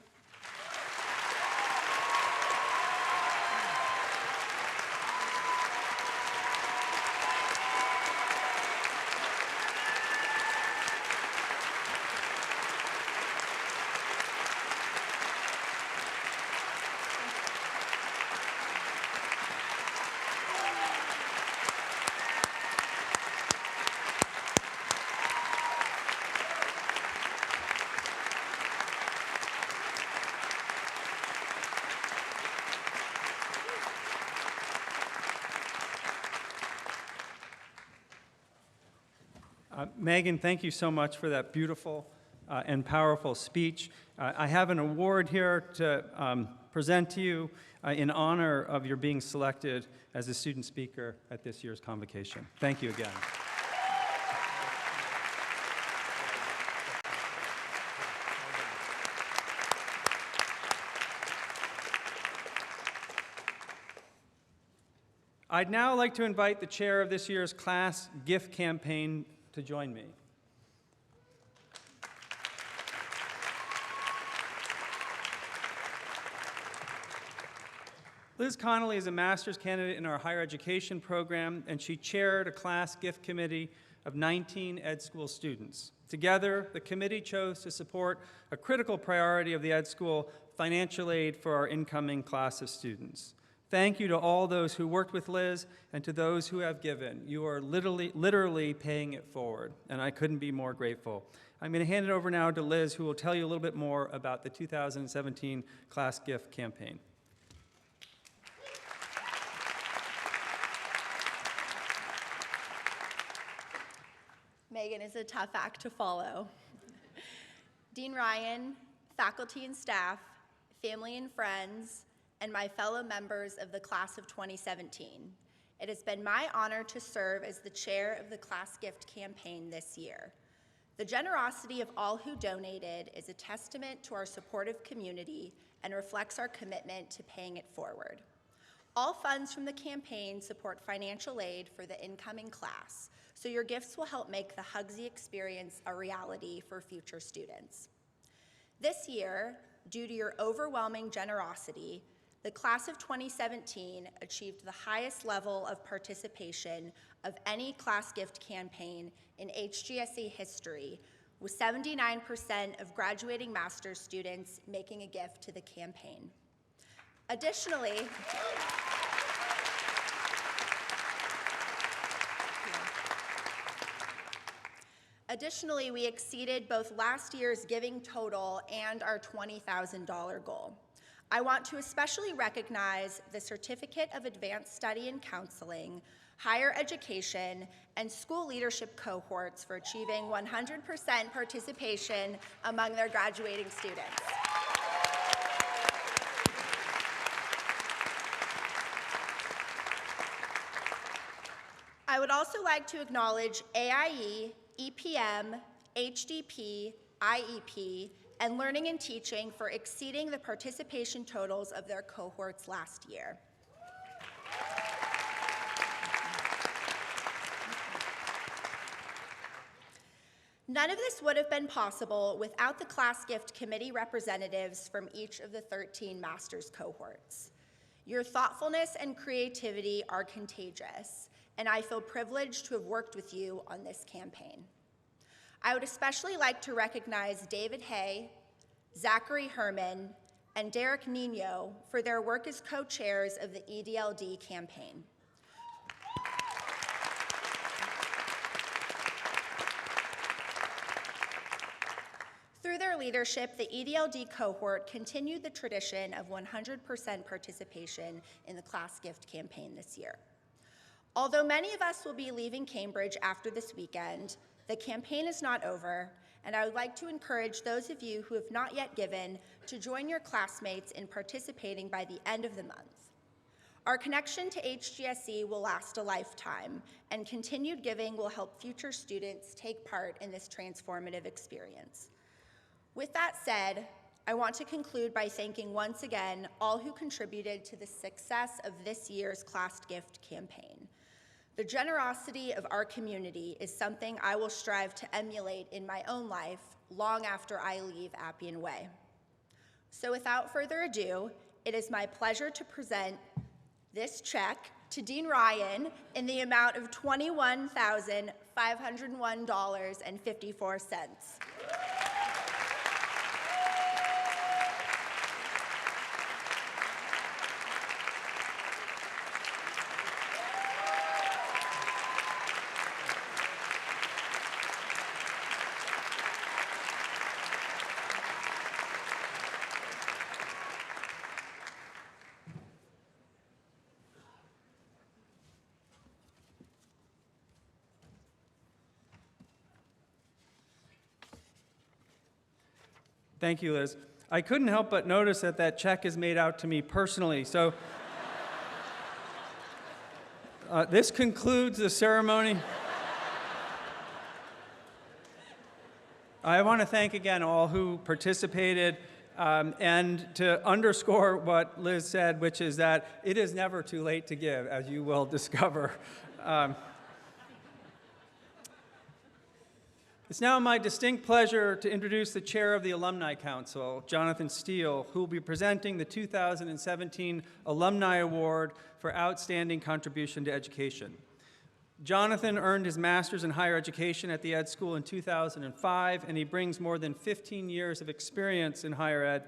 Megan, thank you so much for that beautiful and powerful speech. I have an award here to present to you in honor of your being selected as a student speaker at this year's convocation. Thank you again. I'd now like to invite the chair of this year's class gift campaign to join me. Liz Connolly is a master's candidate in our higher education program, and she chaired a class gift committee of 19 ed school students. Together, the committee chose to support a critical priority of the ed school, financial aid for our incoming class of students. Thank you to all those who worked with Liz and to those who have given. You are literally paying it forward, and I couldn't be more grateful. I'm going to hand it over now to Liz, who will tell you a little bit more about the 2017 class gift campaign. Megan is a tough act to follow. Dean Ryan, faculty and staff, family and friends, and my fellow members of the class of 2017. It has been my honor to serve as the chair of the class gift campaign this year. The generosity of all who donated is a testament to our supportive community and reflects our commitment to paying it forward. All funds from the campaign support financial aid for the incoming class, so your gifts will help make the Hugsy experience a reality for future students. This year, due to your overwhelming generosity, the class of 2017 achieved the highest level of participation of any class gift campaign in HGSE history, with 79% of graduating master's students making a gift to the campaign. Additionally, we exceeded both last year's giving total and our $20,000 goal. I want to especially recognize the Certificate of Advanced Study in Counseling, higher education, and school leadership cohorts for achieving 100% participation among their graduating students. I would also like to acknowledge AIE, EPM, HDP, IEP, and Learning and Teaching for exceeding the participation totals of their cohorts last year. None of this would have been possible without the class gift committee representatives from each of the 13 master's cohorts. Your thoughtfulness and creativity are contagious, and I feel privileged to have worked with you on this campaign. I would especially like to recognize David Hay, Zachary Herman, and Derek Nino for their work as co-chairs of the EDLD campaign. Through their leadership, the EDLD cohort continued the tradition of 100% participation in the class gift campaign this year. Although many of us will be leaving Cambridge after this weekend, the campaign is not over, and I would like to encourage those of you who have not yet given to join your classmates in participating by the end of the month. Our connection to HGSE will last a lifetime, and continued giving will help future students take part in this transformative experience. With that said, I want to conclude by thanking once again all who contributed to the success of this year's class gift campaign. The generosity of our community is something I will strive to emulate in my own life long after I leave Appian Way. So without further ado, it is my pleasure to present this check to Dean Ryan in the amount of $21,501.54. Thank you, Liz. I couldn't help but notice that that check is made out to me personally. So this concludes the ceremony. I want to thank again all who participated and to underscore what Liz said, which is that it is never too late to give, as you will discover. It's now my distinct pleasure to introduce the chair of the Alumni Council, Jonathan Steele, who will be presenting the 2017 Alumni Award for Outstanding Contribution to Education. Jonathan earned his master's in higher education at the Ed School in 2005, and he brings more than 15 years of experience in higher ed,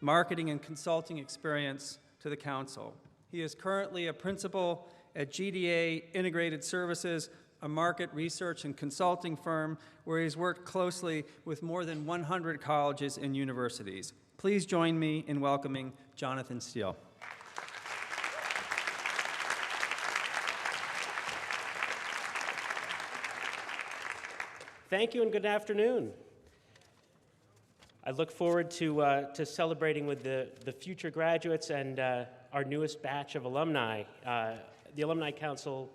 marketing and consulting experience to the council. He is currently a principal at GDA Integrated Services, a market research and consulting firm where he's worked closely with more than 100 colleges and universities. Please join me in welcoming Jonathan Steele. Thank you and good afternoon. I look forward to celebrating with the future graduates and our newest batch of alumni. The Alumni Council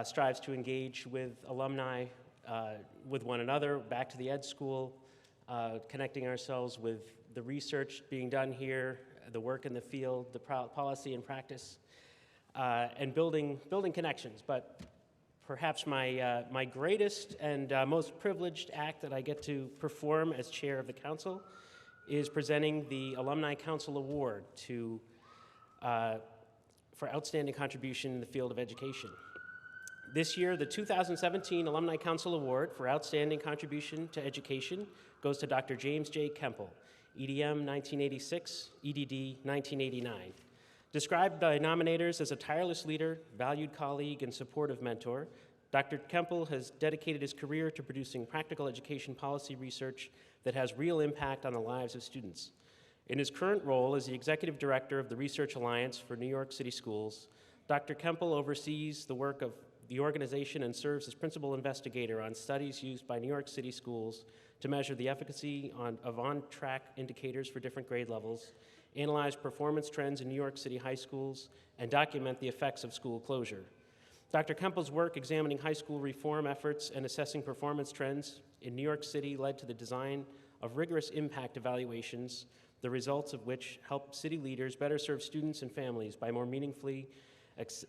strives to engage with alumni, with one another, back to the Ed School, connecting ourselves with the research being done here, the work in the field, the policy and practice, and building connections. But perhaps my greatest and most privileged act that I get to perform as chair of the council is presenting the Alumni Council Award for outstanding contribution in the field of education. This year, the 2017 Alumni Council Award for Outstanding Contribution to Education goes to Dr. James J. Kemple, EDM 1986, EDD 1989. Described by nominators as a tireless leader, valued colleague, and supportive mentor, Dr. Kemple has dedicated his career to producing practical education policy research that has real impact on the lives of students. In his current role as the Executive Director of the Research Alliance for New York City Schools, Dr. Kemple oversees the work of the organization and serves as principal investigator on studies used by New York City schools to measure the efficacy of on-track indicators for different grade levels, analyze performance trends in New York City high schools, and document the effects of school closure. Dr. Kemple's work examining high school reform efforts and assessing performance trends in New York City led to the design of rigorous impact evaluations, the results of which help city leaders better serve students and families by more meaningfully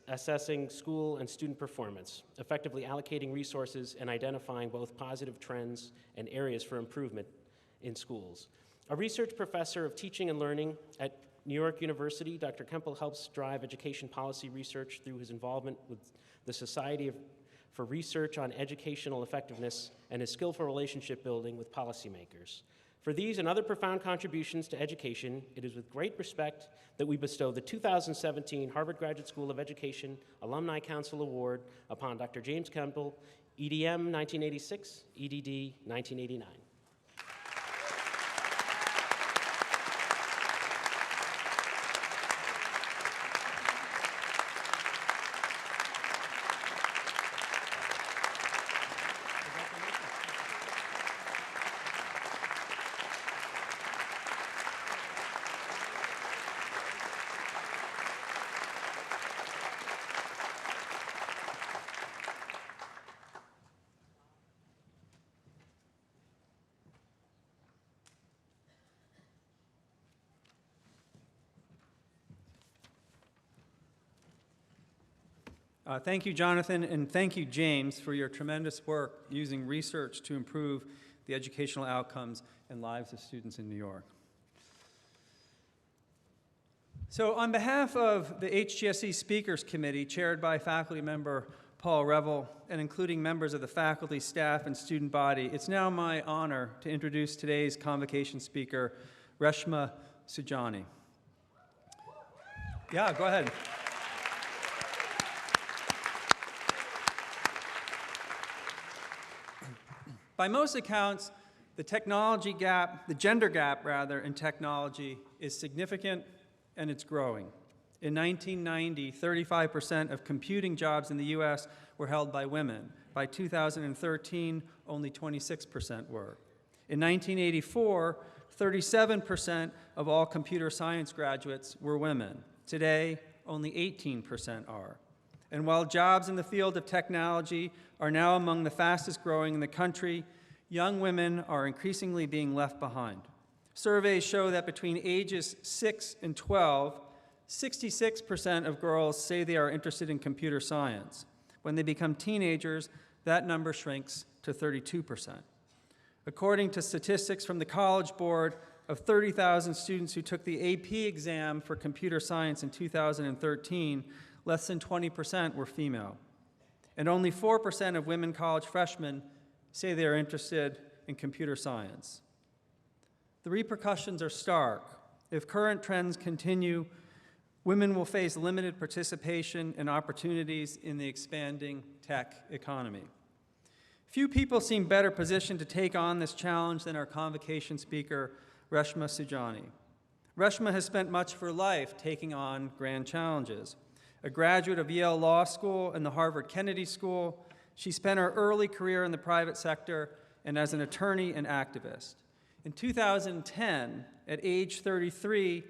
assessing school and student performance, effectively allocating resources and identifying both positive trends and areas for improvement in schools. A research professor of teaching and learning at New York University, Dr. Kemple helps drive education policy research through his involvement with the Society for Research on Educational Effectiveness and his skillful relationship building with policymakers. For these and other profound contributions to education, it is with great respect that we bestow the 2017 Harvard Graduate School of Education Alumni Council Award upon Dr. James Kemple, EDM 1986, EDD 1989. Thank you, Jonathan, and thank you, James, for your tremendous work using research to improve the educational outcomes and lives of students in New York. So on behalf of the HGSE Speakers Committee, chaired by faculty member Paul Revel, and including members of the faculty, staff, and student body, it's now my honor to introduce today's convocation speaker, Reshma Sujani. Yeah, go ahead. By most accounts, the gender gap in technology is significant and it's growing. In 1990, 35% of computing jobs in the US were held by women. By 2013, only 26% were. In 1984, 37% of all computer science graduates were women. Today, only 18% are. And while jobs in the field of technology are now among the fastest growing in the country, young women are increasingly being left behind. Surveys show that between ages 6 and 12, 66% of girls say they are interested in computer science. When they become teenagers, that number shrinks to 32%. According to statistics from the College Board, of 30,000 students who took the AP exam for computer science in 2013, less than 20% were female. And only 4% of women college freshmen say they are interested in computer science. The repercussions are stark. If current trends continue, women will face limited participation and opportunities in the expanding tech economy. Few people seem better positioned to take on this challenge than our convocation speaker, Reshma Sujani. Reshma has spent much of her life taking on grand challenges. A graduate of Yale Law School and the Harvard Kennedy School, she spent her early career in the private sector and as an attorney and activist. In 2010, at age 33,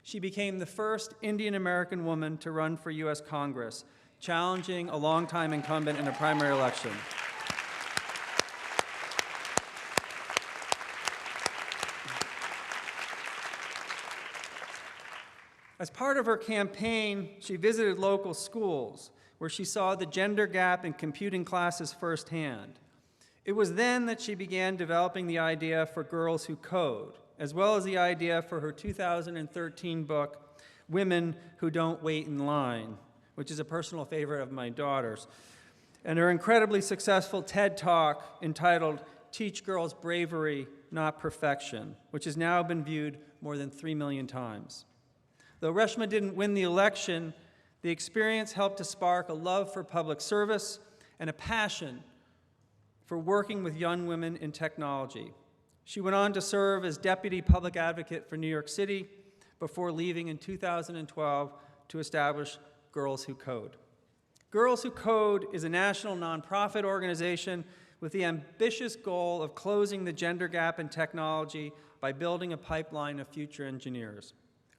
she became the first Indian American woman to run for U.S. Congress, challenging a longtime incumbent in a primary election. As part of her campaign, she visited local schools where she saw the gender gap in computing classes firsthand. It was then that she began developing the idea for Girls Who Code, as well as the idea for her 2013 book, Women Who Don't Wait in Line, which is a personal favorite of my daughter's, and her incredibly successful TED Talk entitled Teach Girls Bravery, Not Perfection, which has now been viewed more than 3 million times. Though Reshma didn't win the election, the experience helped to spark a love for public service and a passion for working with young women in technology. She went on to serve as Deputy Public Advocate for New York City before leaving in 2012 to establish Girls Who Code. Girls Who Code is a national nonprofit organization with the ambitious goal of closing the gender gap in technology by building a pipeline of future engineers.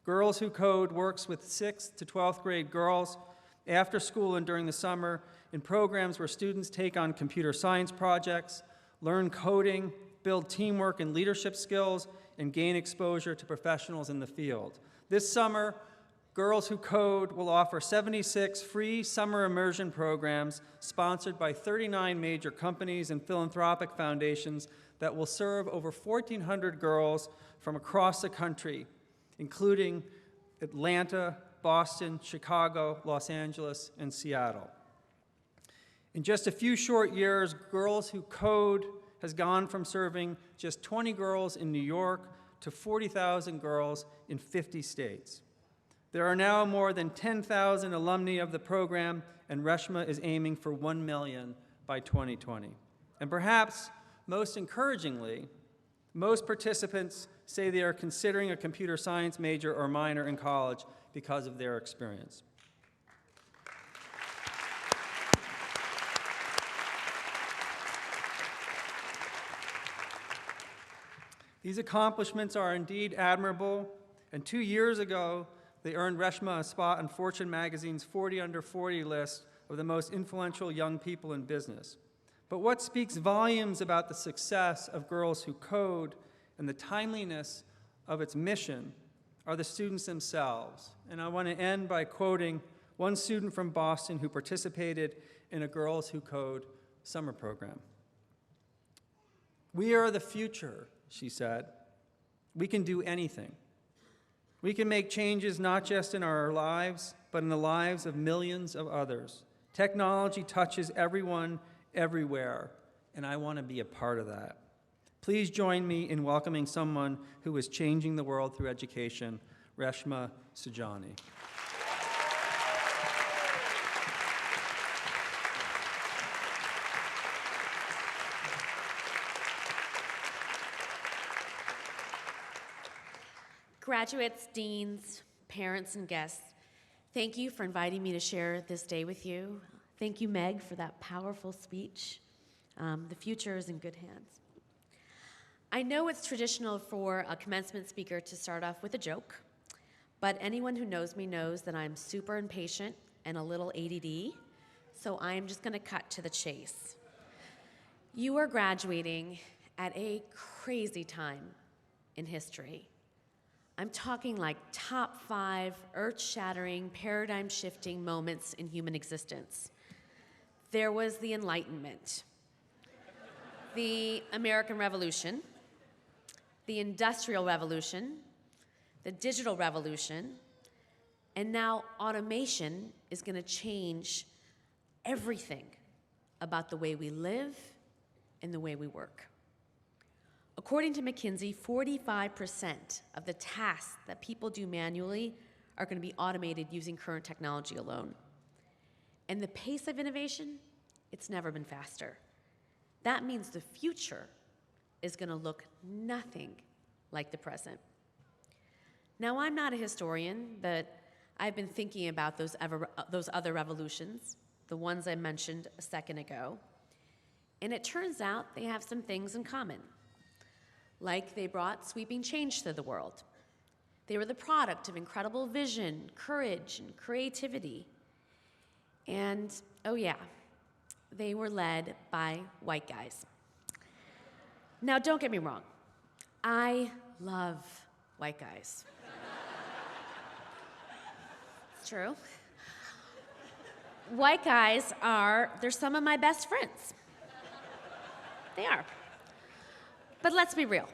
Girls Who Code works with 6th to 12th grade girls after school and during the summer in programs where students take on computer science projects, learn coding, build teamwork and leadership skills, and gain exposure to professionals in the field. This summer, Girls Who Code will offer 76 free summer immersion programs sponsored by 39 major companies and philanthropic foundations that will serve over 1,400 girls from across the country, including Atlanta, Boston, Chicago, Los Angeles, and Seattle. In just a few short years, Girls Who Code has gone from serving just 20 girls in New York to 40,000 girls in 50 states. There are now more than 10,000 alumni of the program, and Reshma is aiming for 1 million by 2020. And perhaps most encouragingly, most participants say they are considering a computer science major or minor in college because of their experience. These accomplishments are indeed admirable, and 2 years ago, they earned Reshma a spot on Fortune magazine's 40 Under 40 list of the most influential young people in business. But what speaks volumes about the success of Girls Who Code and the timeliness of its mission are the students themselves. And I want to end by quoting one student from Boston who participated in a Girls Who Code summer program. "We are the future," she said. "We can do anything. We can make changes not just in our lives, but in the lives of millions of others. Technology touches everyone, everywhere, and I want to be a part of that." Please join me in welcoming someone who is changing the world through education, Reshma Sujani. Graduates, deans, parents, and guests, thank you for inviting me to share this day with you. Thank you, Meg, for that powerful speech. The future is in good hands. I know it's traditional for a commencement speaker to start off with a joke, but anyone who knows me knows that I'm super impatient and a little ADD, so I'm just gonna cut to the chase. You are graduating at a crazy time in history. I'm talking like top 5 earth-shattering, paradigm-shifting moments in human existence. There was the Enlightenment, the American Revolution, the Industrial Revolution, the Digital Revolution, and now automation is going to change everything about the way we live and the way we work. According to McKinsey, 45% of the tasks that people do manually are going to be automated using current technology alone. And the pace of innovation, it's never been faster. That means the future is going to look nothing like the present. Now, I'm not a historian, but I've been thinking about those other revolutions, the ones I mentioned a second ago. And it turns out they have some things in common. Like they brought sweeping change to the world. They were the product of incredible vision, courage, and creativity. And, oh yeah, they were led by white guys. Now, don't get me wrong. I love white guys. It's true. White guys they're some of my best friends. They are. But let's be real.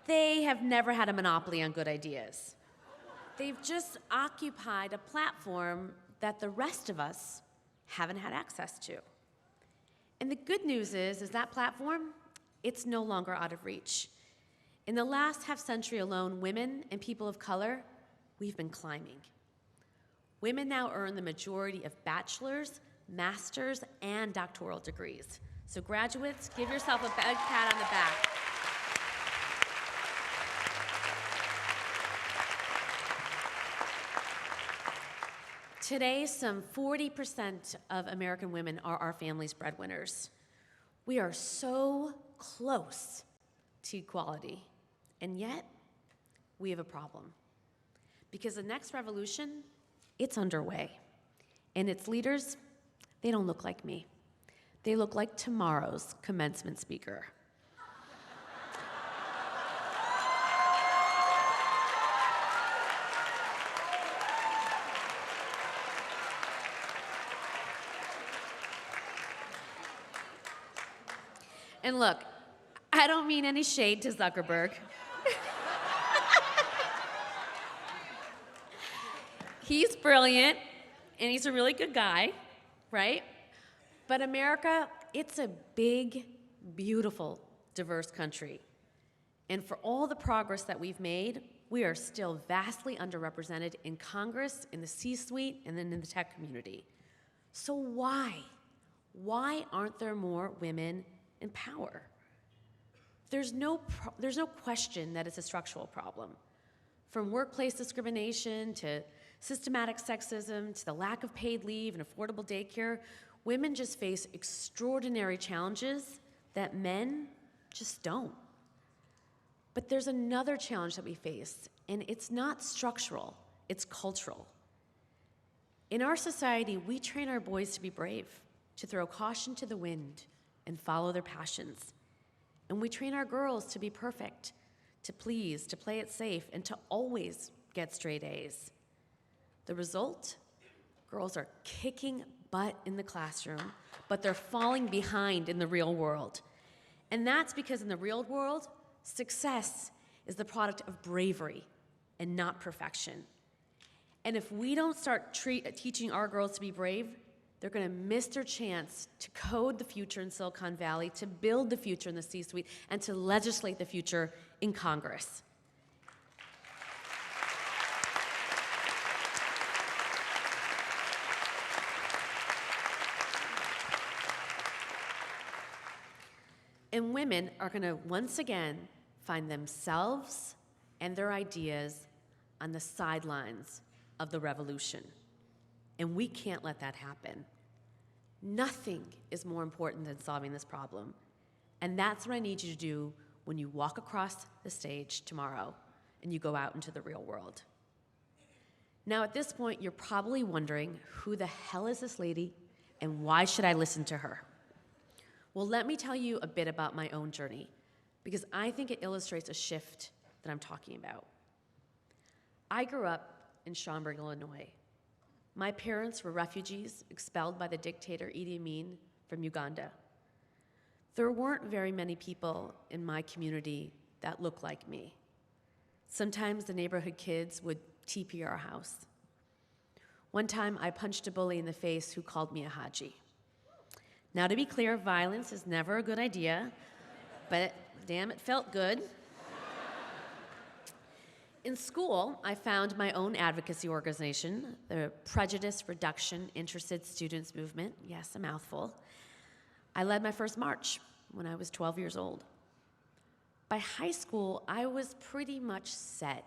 They have never had a monopoly on good ideas. They've just occupied a platform that the rest of us haven't had access to. And the good news is that platform, it's no longer out of reach. In the last half century alone, women and people of color, we've been climbing. Women now earn the majority of bachelor's, master's, and doctoral degrees. So graduates, give yourself a big pat on the back. Today, some 40% of American women are our family's breadwinners. We are so close to equality, and yet we have a problem. Because the next revolution, it's underway. And its leaders, they don't look like me. They look like tomorrow's commencement speaker. And look, I don't mean any shade to Zuckerberg. He's brilliant, and he's a really good guy, right? But America, it's a big, beautiful, diverse country. And for all the progress that we've made, we are still vastly underrepresented in Congress, in the C-suite, and then in the tech community. So why? Why aren't there more women in power? There's no question that it's a structural problem. From workplace discrimination to systematic sexism to the lack of paid leave and affordable daycare, women just face extraordinary challenges that men just don't. But there's another challenge that we face, and it's not structural, it's cultural. In our society, we train our boys to be brave, to throw caution to the wind and follow their passions. And we train our girls to be perfect, to please, to play it safe, and to always get straight A's. The result? Girls are kicking butt in the classroom, but they're falling behind in the real world. And that's because in the real world, success is the product of bravery and not perfection. And if we don't start teaching our girls to be brave, they're going to miss their chance to code the future in Silicon Valley, to build the future in the C-suite, and to legislate the future in Congress. And women are going to once again find themselves and their ideas on the sidelines of the revolution. And we can't let that happen. Nothing is more important than solving this problem. And that's what I need you to do when you walk across the stage tomorrow and you go out into the real world. Now, at this point, you're probably wondering, who the hell is this lady and why should I listen to her? Well, let me tell you a bit about my own journey, because I think it illustrates a shift that I'm talking about. I grew up in Schaumburg, Illinois. My parents were refugees expelled by the dictator Idi Amin from Uganda. There weren't very many people in my community that looked like me. Sometimes the neighborhood kids would TP our house. One time I punched a bully in the face who called me a Haji. Now, to be clear, violence is never a good idea, but damn, it felt good. In school, I found my own advocacy organization, the Prejudice Reduction Interested Students Movement. Yes, a mouthful. I led my first march when I was 12 years old. By high school, I was pretty much set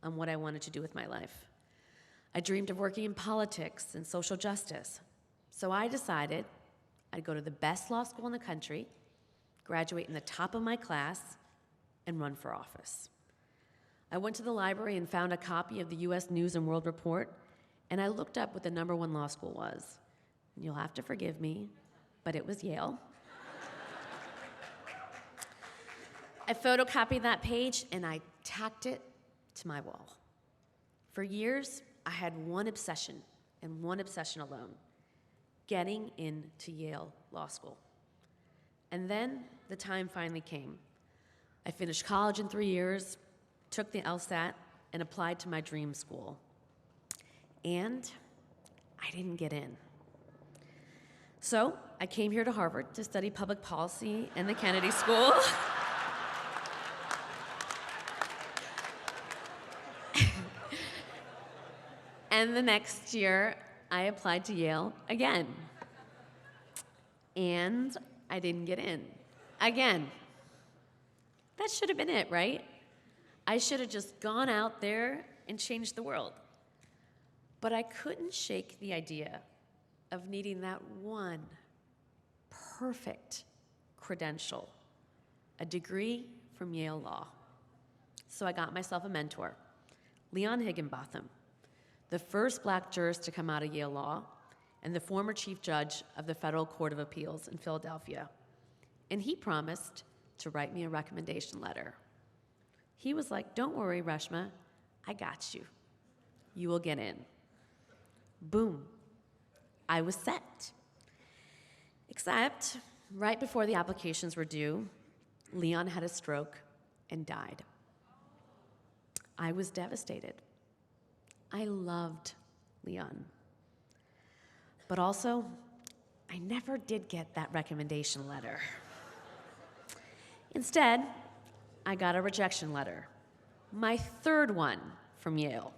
on what I wanted to do with my life. I dreamed of working in politics and social justice. So I decided I'd go to the best law school in the country, graduate in the top of my class, and run for office. I went to the library and found a copy of the U.S. News and World Report, and I looked up what the #1 law school was. You'll have to forgive me, but it was Yale. I photocopied that page, and I tacked it to my wall. For years, I had one obsession, and one obsession alone: getting into Yale Law School. And then the time finally came. I finished college in 3 years, took the LSAT, and applied to my dream school. And I didn't get in. So I came here to Harvard to study public policy and the Kennedy School. And the next year, I applied to Yale again. And I didn't get in. Again. That should have been it, right? I should have just gone out there and changed the world. But I couldn't shake the idea of needing that one perfect credential, a degree from Yale Law. So I got myself a mentor, Leon Higginbotham, the first black jurist to come out of Yale Law and the former chief judge of the Federal Court of Appeals in Philadelphia. And he promised to write me a recommendation letter. He was like, "Don't worry, Reshma, I got you. You will get in." Boom, I was set. Except, right before the applications were due, Leon had a stroke and died. I was devastated. I loved Leon. But also, I never did get that recommendation letter. Instead, I got a rejection letter, my third one from Yale.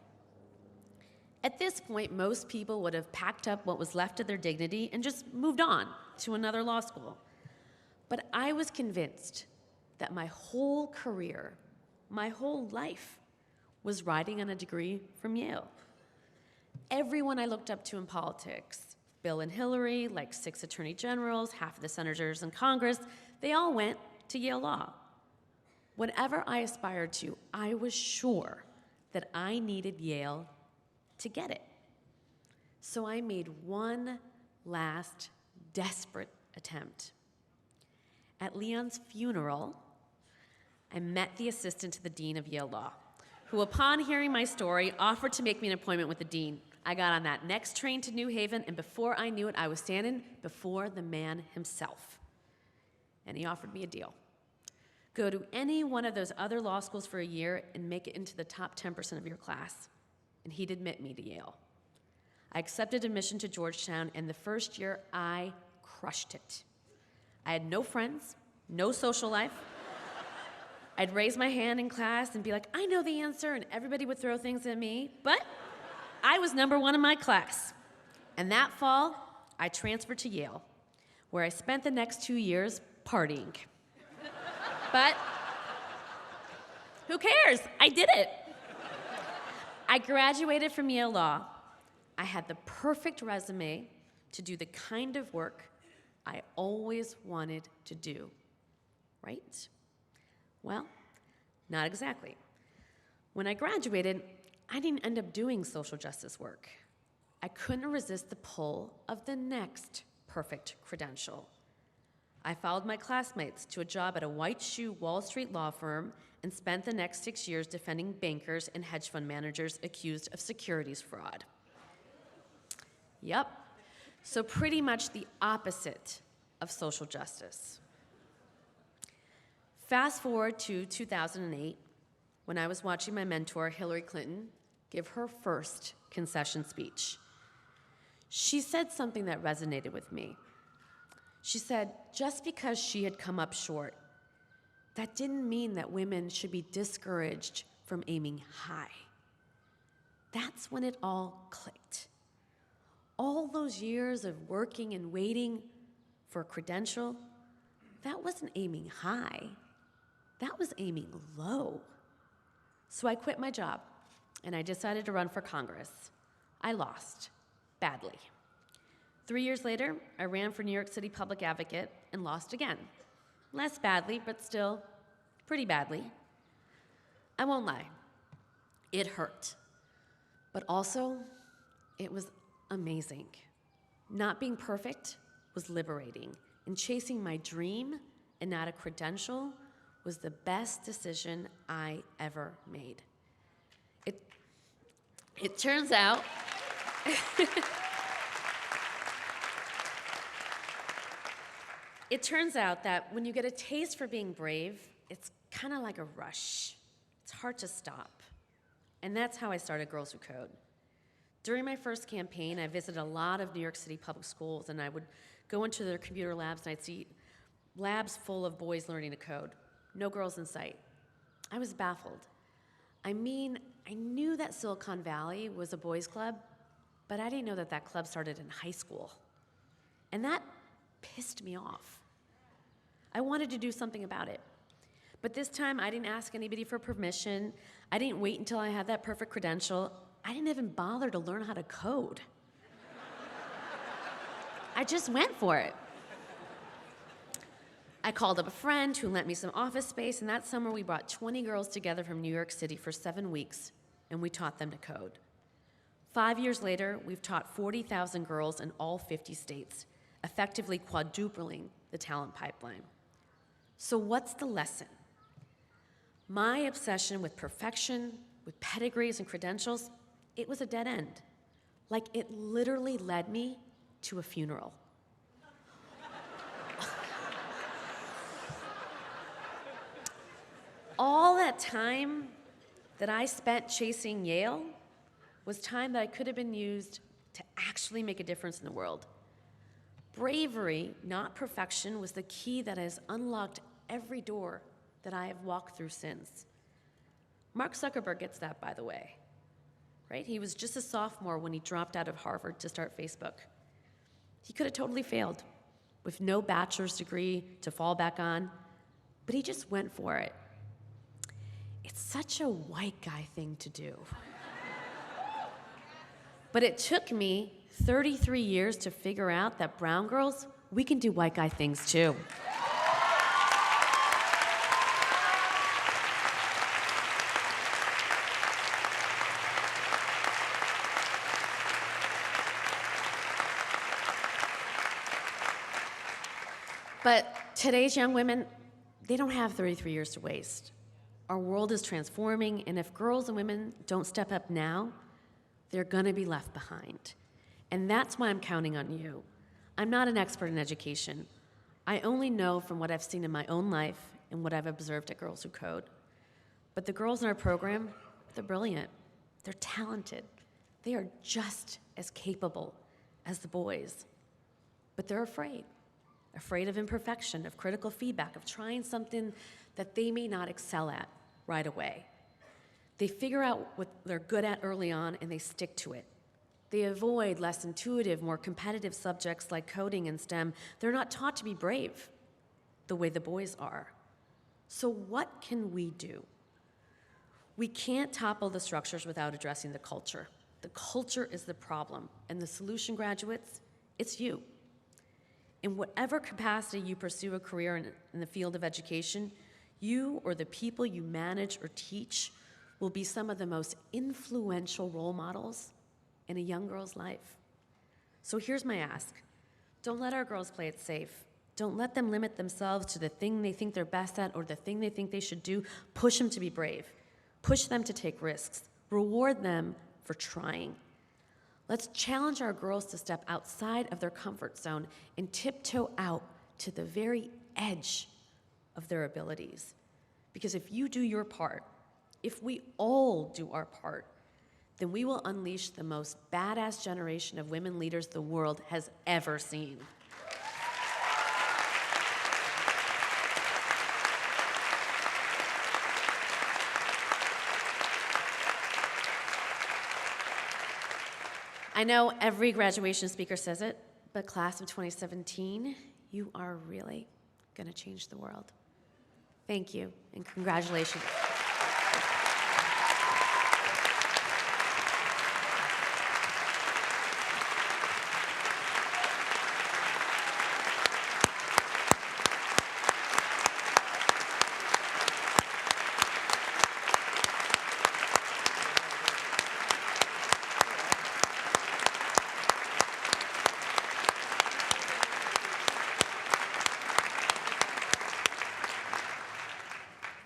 At this point, most people would have packed up what was left of their dignity and just moved on to another law school. But I was convinced that my whole career, my whole life, was riding on a degree from Yale. Everyone I looked up to in politics, Bill and Hillary, like 6 attorney generals, half of the senators in Congress, they all went to Yale Law. Whatever I aspired to, I was sure that I needed Yale to get it. So I made one last desperate attempt. At Leon's funeral, I met the assistant to the dean of Yale Law, who, upon hearing my story, offered to make me an appointment with the dean. I got on that next train to New Haven, and before I knew it, I was standing before the man himself. And he offered me a deal. Go to any one of those other law schools for a year and make it into the top 10% of your class. And he'd admit me to Yale. I accepted admission to Georgetown, and the first year, I crushed it. I had no friends, no social life. I'd raise my hand in class and be like, "I know the answer," and everybody would throw things at me. But I was number one in my class. And that fall, I transferred to Yale, where I spent the next 2 years partying. But who cares? I did it. I graduated from Yale Law. I had the perfect resume to do the kind of work I always wanted to do, right? Well, not exactly. When I graduated, I didn't end up doing social justice work. I couldn't resist the pull of the next perfect credential. I followed my classmates to a job at a white shoe Wall Street law firm and spent the next 6 years defending bankers and hedge fund managers accused of securities fraud. Yep, so pretty much the opposite of social justice. Fast forward to 2008, when I was watching my mentor, Hillary Clinton, give her first concession speech. She said something that resonated with me. She said, just because she had come up short, that didn't mean that women should be discouraged from aiming high. That's when it all clicked. All those years of working and waiting for a credential, that wasn't aiming high. That was aiming low. So I quit my job, and I decided to run for Congress. I lost, badly. 3 years later, I ran for New York City Public Advocate and lost again. Less badly, but still pretty badly. I won't lie, it hurt. But also, it was amazing. Not being perfect was liberating, and chasing my dream and not a credential was the best decision I ever made. It turns out, it turns out that when you get a taste for being brave, it's kind of like a rush. It's hard to stop. And that's how I started Girls Who Code. During my first campaign, I visited a lot of New York City public schools, and I would go into their computer labs, and I'd see labs full of boys learning to code. No girls in sight. I was baffled. I mean, I knew that Silicon Valley was a boys' club, but I didn't know that that club started in high school. And that pissed me off. I wanted to do something about it. But this time, I didn't ask anybody for permission. I didn't wait until I had that perfect credential. I didn't even bother to learn how to code. I just went for it. I called up a friend who lent me some office space, and that summer we brought 20 girls together from New York City for 7 weeks, and we taught them to code. 5 years later, we've taught 40,000 girls in all 50 states, effectively quadrupling the talent pipeline. So what's the lesson? My obsession with perfection, with pedigrees and credentials, it was a dead end. Like, it literally led me to a funeral. All that time that I spent chasing Yale was time that I could have been used to actually make a difference in the world. Bravery, not perfection, was the key that has unlocked every door that I have walked through since. Mark Zuckerberg gets that, by the way, right? He was just a sophomore when he dropped out of Harvard to start Facebook. He could have totally failed with no bachelor's degree to fall back on, but he just went for it. It's such a white guy thing to do. But it took me 33 years to figure out that brown girls, we can do white guy things too. But today's young women, they don't have 33 years to waste. Our world is transforming, and if girls and women don't step up now, they're gonna be left behind. And that's why I'm counting on you. I'm not an expert in education. I only know from what I've seen in my own life and what I've observed at Girls Who Code. But the girls in our program, they're brilliant. They're talented. They are just as capable as the boys. But they're afraid of imperfection, of critical feedback, of trying something that they may not excel at right away. They figure out what they're good at early on and they stick to it. They avoid less intuitive, more competitive subjects like coding and STEM. They're not taught to be brave the way the boys are. So what can we do? We can't topple the structures without addressing the culture. The culture is the problem, and the solution, graduates, it's you. In whatever capacity you pursue a career in the field of education, you or the people you manage or teach will be some of the most influential role models in a young girl's life. So here's my ask. Don't let our girls play it safe. Don't let them limit themselves to the thing they think they're best at or the thing they think they should do. Push them to be brave. Push them to take risks. Reward them for trying. Let's challenge our girls to step outside of their comfort zone and tiptoe out to the very edge of their abilities. Because if you do your part, if we all do our part, then we will unleash the most badass generation of women leaders the world has ever seen. I know every graduation speaker says it, but class of 2017, you are really going to change the world. Thank you, and congratulations.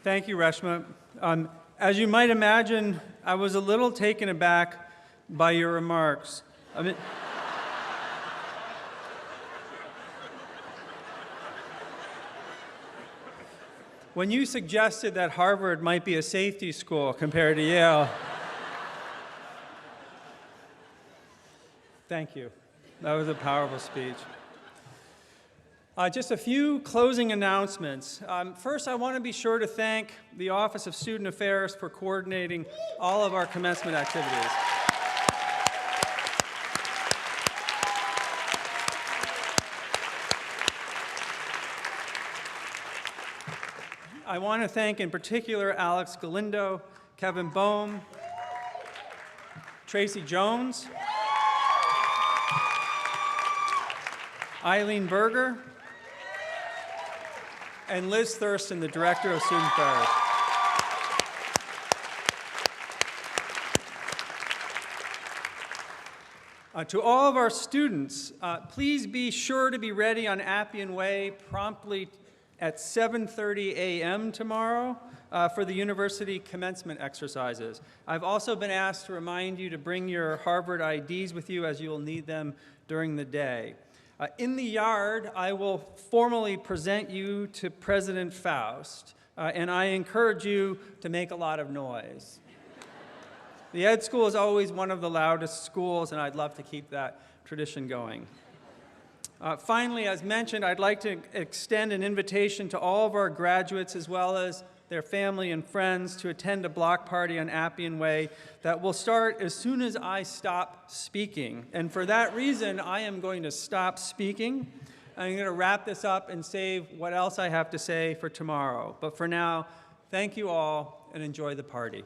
Thank you, Reshma. As you might imagine, I was a little taken aback by your remarks. I mean, when you suggested that Harvard might be a safety school compared to Yale, thank you. That was a powerful speech. Just a few closing announcements. First, I want to be sure to thank the Office of Student Affairs for coordinating all of our commencement activities. I want to thank in particular Alex Galindo, Kevin Bohm, Tracy Jones, Eileen Berger, and Liz Thurston, the Director of Student Affairs. To all of our students, please be sure to be ready on Appian Way promptly at 7:30 a.m. tomorrow for the university commencement exercises. I've also been asked to remind you to bring your Harvard IDs with you, as you will need them during the day. In the yard, I will formally present you to President Faust, and I encourage you to make a lot of noise. The Ed School is always one of the loudest schools, and I'd love to keep that tradition going. Finally, as mentioned, I'd like to extend an invitation to all of our graduates as well as their family and friends to attend a block party on Appian Way that will start as soon as I stop speaking. And for that reason, I am going to stop speaking. I'm going to wrap this up and save what else I have to say for tomorrow. But for now, thank you all and enjoy the party.